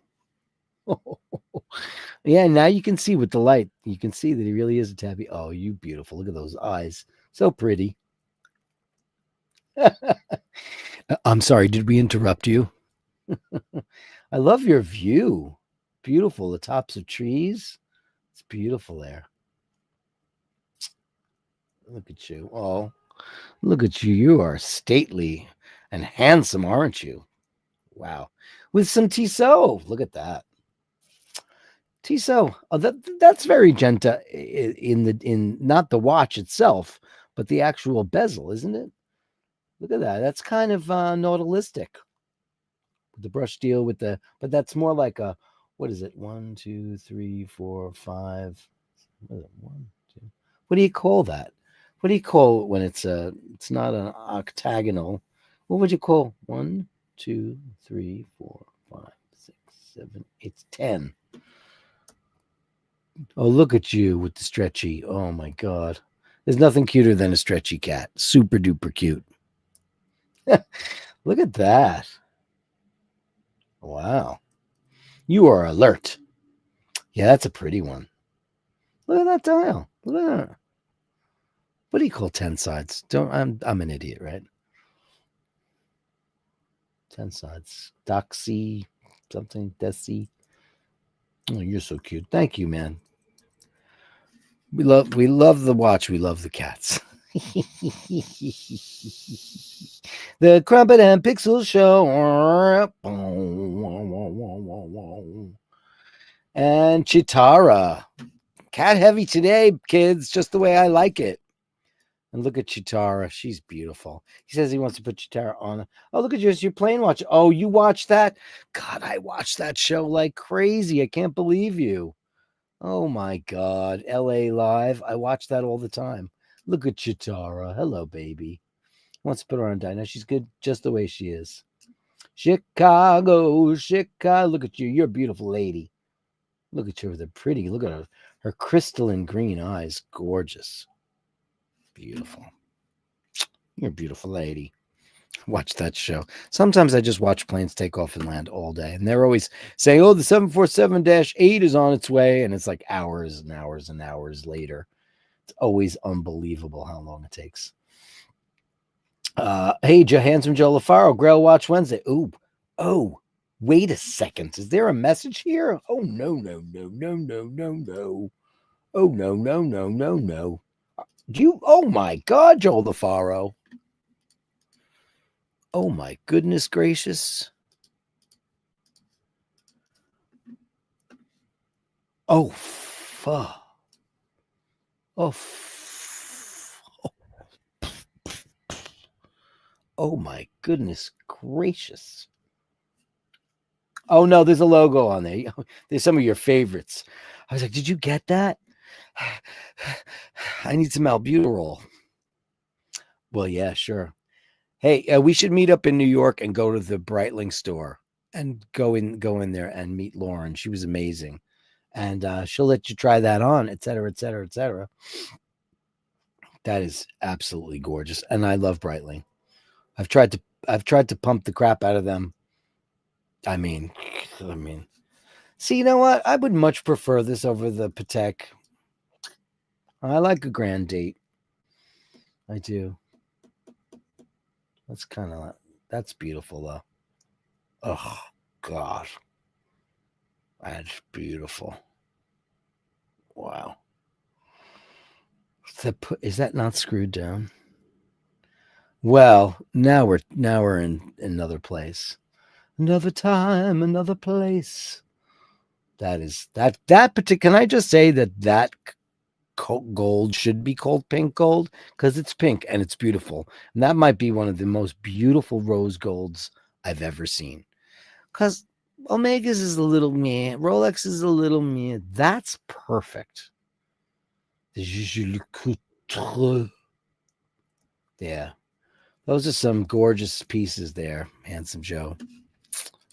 Yeah, now you can see with the light. You can see that he really is a tabby. Oh, you beautiful. Look at those eyes. So pretty. I'm sorry, did we interrupt you? I love your view. Beautiful. The tops of trees. It's beautiful there. Look at you. Oh, look at you. You are stately and handsome, aren't you? Wow. With some Tissot. Look at that. Tissot. Oh, that's very genta in not the watch itself, but the actual bezel, isn't it? Look at that. That's kind of nautilistic. The brush deal with but that's more like a, what is it? 1, 2, 3, 4, 5. What is it? 1, 2. What do you call that? What do you call it when it's not an octagonal? What would you call 1, 2, 3, 4, 5, 6, 7, 8, 10? Oh, look at you with the stretchy. Oh my God. There's nothing cuter than a stretchy cat. Super duper cute. Look at that. Wow. You are alert. Yeah, that's a pretty one. Look at that dial. Look at that. What do you call 10 sides? I'm an idiot, right? 10 sides. Doxy, something, Desi. Oh, you're so cute. Thank you, man. We love the watch. We love the cats. The Crumpet and Pixel Show. And Chitara. Cat heavy today, kids, just the way I like it. And look at Chitara. She's beautiful. He says he wants to put Chitara on. Oh, look at yours. You're playing watch. Oh, you watched that? God, I watched that show like crazy. I can't believe you. Oh my God. LA Live. I watch that all the time. Look at Chitara. Hello, baby. Wants to put her on Dinah. She's good just the way she is. Chicago. Look at you. You're a beautiful lady. Look at her. They're pretty. Look at her crystalline green eyes. Gorgeous. Beautiful. You're a beautiful lady. Watch that show. Sometimes I just watch planes take off and land all day. And they're always saying, oh, the 747-8 is on its way. And it's like hours and hours and hours later. It's always unbelievable how long it takes. Hey, handsome Joe LaFaro, Grail Watch Wednesday. Oh, wait a second. Is there a message here? Oh, no. Oh, no. Oh my God, Joel LaFaro. Oh my goodness gracious. Oh, fuck. Oh my goodness gracious. Oh no, there's a logo on there. There's some of your favorites. I was like, did you get that? I need some albuterol. Well, yeah, sure. Hey, we should meet up in New York and go to the Breitling store and go in there and meet Lauren. She was amazing, and she'll let you try that on, et cetera, et cetera, et cetera. That is absolutely gorgeous, and I love Breitling. I've tried to pump the crap out of them. I mean, see, you know what? I would much prefer this over the Patek. I like a grand date. I do. That's beautiful though. Oh God, that's beautiful. Wow. Is that not screwed down? Well, now we're in another place. Another time, another place. That particular. Can I just say that gold should be called pink gold because it's pink and it's beautiful, and that might be one of the most beautiful rose golds I've ever seen. Because Omega's is a little meh, Rolex is a little meh. That's perfect. Yeah, those are some gorgeous pieces there, handsome Joe.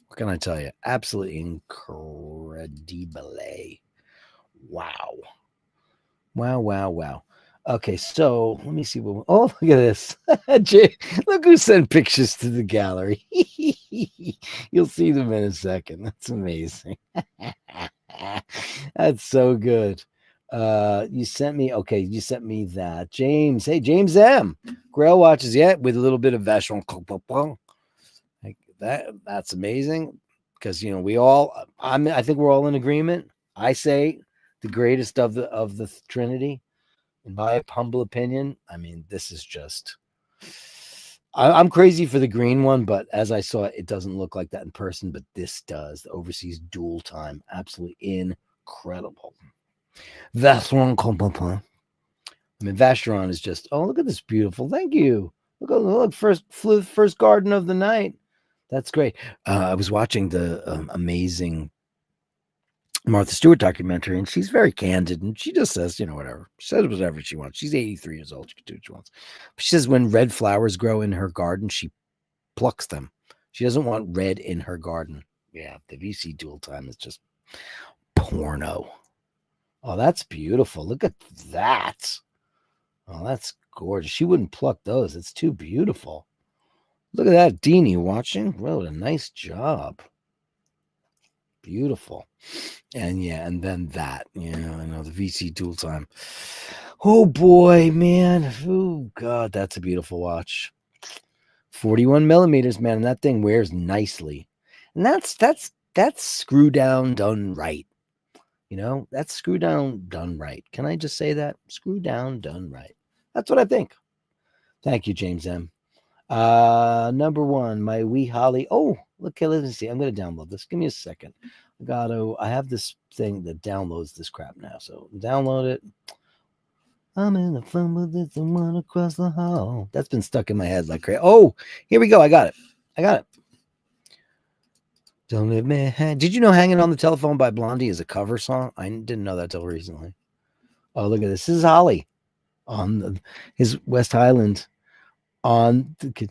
What can I tell you? Absolutely incredible. Wow. Wow. Okay, so let me see what. Oh, look at this. Look who sent pictures to the gallery. You'll see them in a second. That's amazing. That's so good. You sent me that. James. Hey, James M. Grail watches, yeah, with a little bit of Vachon. Like that's amazing. Because I think we're all in agreement. I say the greatest of the Trinity. In my humble opinion, I mean, this is just. I'm crazy for the green one, but as I saw it doesn't look like that in person, but this does. The overseas dual time, absolutely incredible. Vacheron Constantin. I mean, Vacheron is just. Oh, look at this beautiful. Thank you. Look, first garden of the night. That's great. I was watching the amazing Martha Stewart documentary, and she's very candid, and she just says, whatever. She says whatever she wants. She's 83 years old. She can do what she wants. But she says when red flowers grow in her garden, she plucks them. She doesn't want red in her garden. Yeah, the VC dual time is just porno. Oh, that's beautiful. Look at that. Oh, that's gorgeous. She wouldn't pluck those. It's too beautiful. Look at that. Deanie watching. Well, a nice job. Beautiful. And then that, I know the VC dual time. Oh boy, man. Oh God, that's a beautiful watch. 41 millimeters, man. And that thing wears nicely. And that's screw down done right. That's screw down done right. Can I just say that? Screw down done right. That's what I think. Thank you, James M. Number one, my wee Holly. Oh, look, let me see. I'm gonna download this. Give me a second. I have this thing that downloads this crap now. So download it. I'm in the fun with this one across the hall. That's been stuck in my head like crazy. Oh, here we go. I got it. Don't leave me. Did you know Hanging on the Telephone by Blondie is a cover song? I didn't know that till recently. Oh, look at this. This is Holly on his West Highland on the.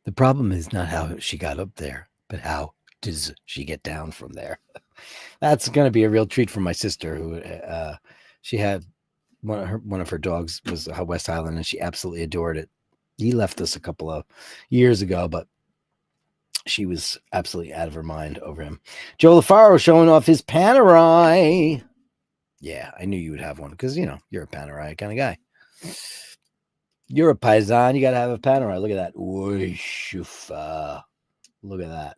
The problem is not how she got up there, but how does she get down from there? That's going to be a real treat for my sister, who she had one of her dogs was a West Highland, and she absolutely adored it. He left us a couple of years ago, but she was absolutely out of her mind over him. Joe LaFaro showing off his Panerai. Yeah, I knew you would have one because you're a Panerai kind of guy. You're a paisan. You got to have a Panerai. Look at that. Look at that.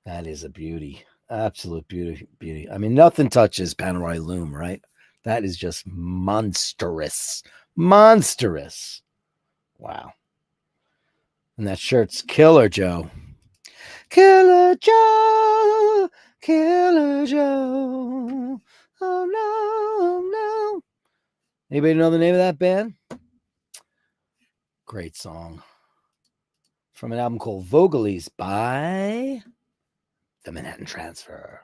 That is a beauty. Absolute beauty. I mean, nothing touches Panerai Loom, right? That is just monstrous. Wow. And that shirt's Killer Joe. Killer Joe. Killer Joe. Oh no, oh no. Anybody know the name of that band? Great song. From an album called Vogellies by the Manhattan Transfer.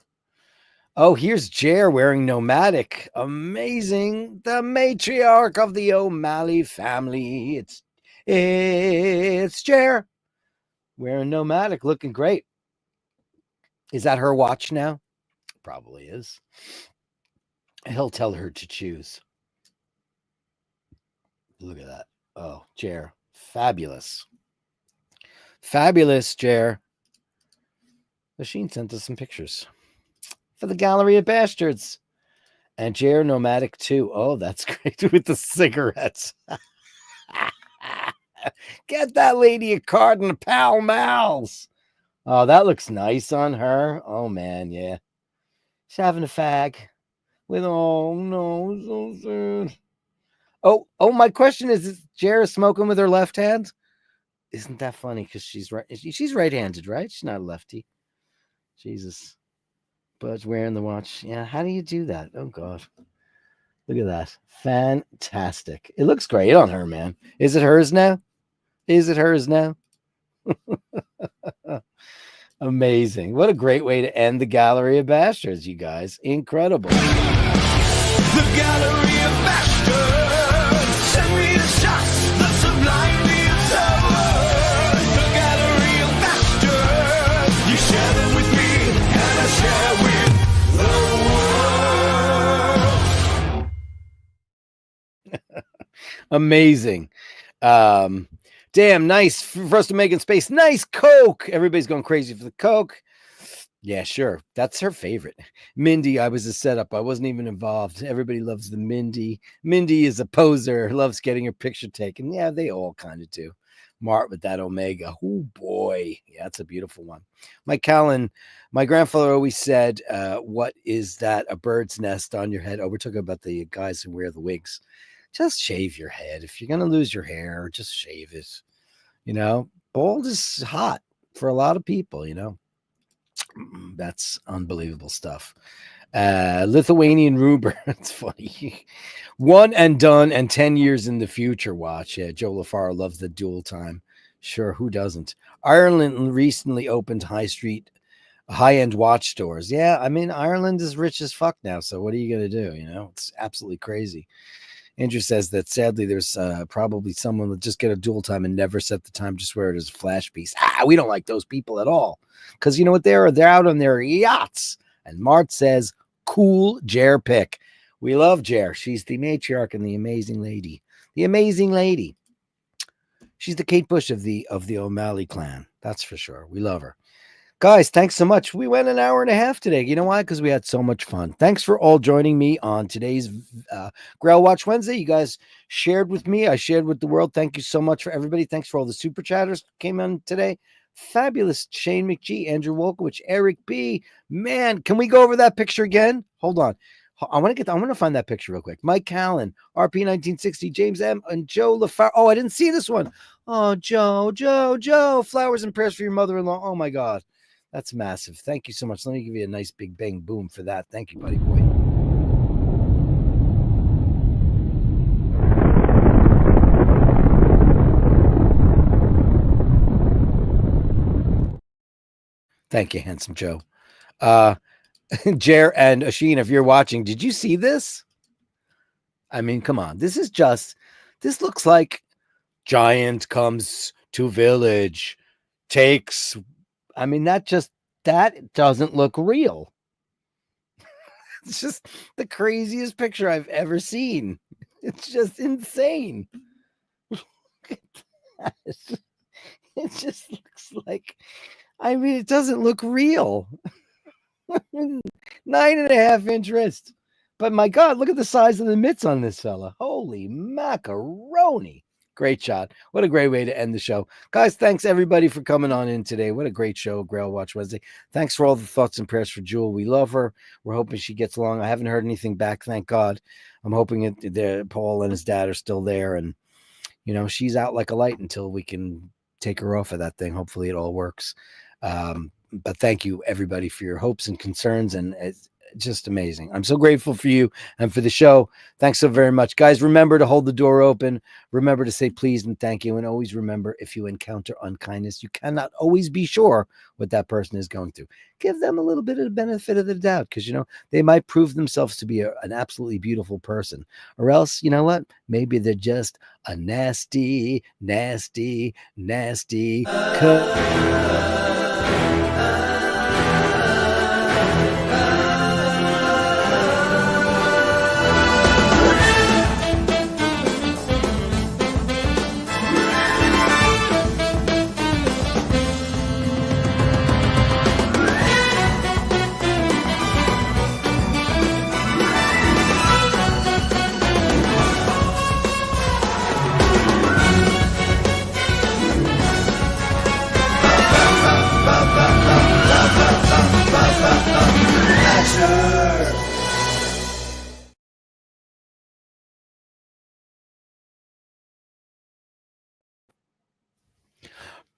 Oh, here's Jer wearing Nomadic. Amazing. The matriarch of the O'Malley family. It's Jer wearing Nomadic, looking great. Is that her watch now? Probably is. He'll tell her to choose. Look at that. Oh, Jer. Fabulous. Fabulous, Jer. Machine sent us some pictures for the Gallery of Bashtards. And Jer Nomadic too. Oh, that's great with the cigarettes. Get that lady a card and a Pall Malls. Oh, that looks nice on her. Oh, man, yeah. She's having a fag. With, oh, no, so sad. Oh, my question is Jer smoking with her left hand? Isn't that funny? Because she's right. She's right-handed, right? She's not a lefty. Jesus. But wearing the watch. Yeah, how do you do that? Oh, God. Look at that. Fantastic. It looks great on her, man. Is it hers now? Is it hers now? Amazing. What a great way to end the Gallery of Bashtards, you guys. Incredible. The Gallery of Bashtards. Send me the shots that sublimely observe. The Gallery of Bashtards. You share them with me, and I share with the world. Amazing. Damn, nice for us to make in space. Nice Coke. Everybody's going crazy for the Coke. Yeah, sure. That's her favorite. Mindy, I was a setup. I wasn't even involved. Everybody loves the Mindy. Mindy is a poser, loves getting her picture taken. Yeah, they all kind of do. Mart with that Omega. Oh, boy. Yeah, that's a beautiful one. Mike Callan, my grandfather always said, what is that? A bird's nest on your head. Oh, we're talking about the guys who wear the wigs. Just shave your head. If you're going to lose your hair, just shave it. You know, bald is hot for a lot of people, you know. That's unbelievable stuff. Lithuanian Ruber. That's funny. One and done and 10 years in the future watch. Yeah, Joe LaFaro loves the dual time. Sure, who doesn't? Ireland recently opened high-end watch stores. Yeah, I mean, Ireland is rich as fuck now, so what are you going to do? You know, it's absolutely crazy. Andrew says that sadly there's probably someone that just get a dual time and never set the time, just wear it as a flash piece. We don't like those people at all. Because you know what they are? They're out on their yachts. And Mart says, cool Jer pick. We love Jer. She's the matriarch and the amazing lady. The amazing lady. She's the Kate Bush of the O'Malley clan. That's for sure. We love her. Guys, thanks so much. We went an hour and a half today. You know why? Because we had so much fun. Thanks for all joining me on today's Grail Watch Wednesday. You guys shared with me. I shared with the world. Thank you so much for everybody. Thanks for all the super chatters who came on today. Fabulous. Shane McGee, Andrew Wolkowicz, Eric B. Man, can we go over that picture again? Hold on. I want to find that picture real quick. Mike Callan, RP 1960, James M. and Joe LaFaro. Oh, I didn't see this one. Oh, Joe. Flowers and prayers for your mother-in-law. Oh, my God. That's massive. Thank you so much. Let me give you a nice big bang boom for that. Thank you, buddy boy. Thank you, handsome Joe. Jer and Asheen, if you're watching, did you see this? I mean, come on. This looks like giant comes to village, takes. I mean, that doesn't look real. It's just the craziest picture I've ever seen. It's just insane. It just looks like, I mean, it doesn't look real. 9.5-inch wrist. But my God, look at the size of the mitts on this fella. Holy macaroni. Great shot. What a great way to end the show. Guys, thanks everybody for coming on in today. What a great show, Grail Watch Wednesday. Thanks for all the thoughts and prayers for Jewel. We love her. We're hoping she gets along. I haven't heard anything back, thank God. I'm hoping Paul and his dad are still there. And, you know, she's out like a light until we can take her off of that thing. Hopefully it all works. but thank you everybody for your hopes and concerns, and it's just amazing. I'm so grateful for you and for the show. Thanks so very much, guys. Remember to hold the door open. Remember to say please and thank you, and always remember, if you encounter unkindness, you cannot always be sure what that person is going through. Give them a little bit of the benefit of the doubt, because they might prove themselves to be an absolutely beautiful person, or else, you know what, maybe they're just a nasty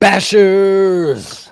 Bashers.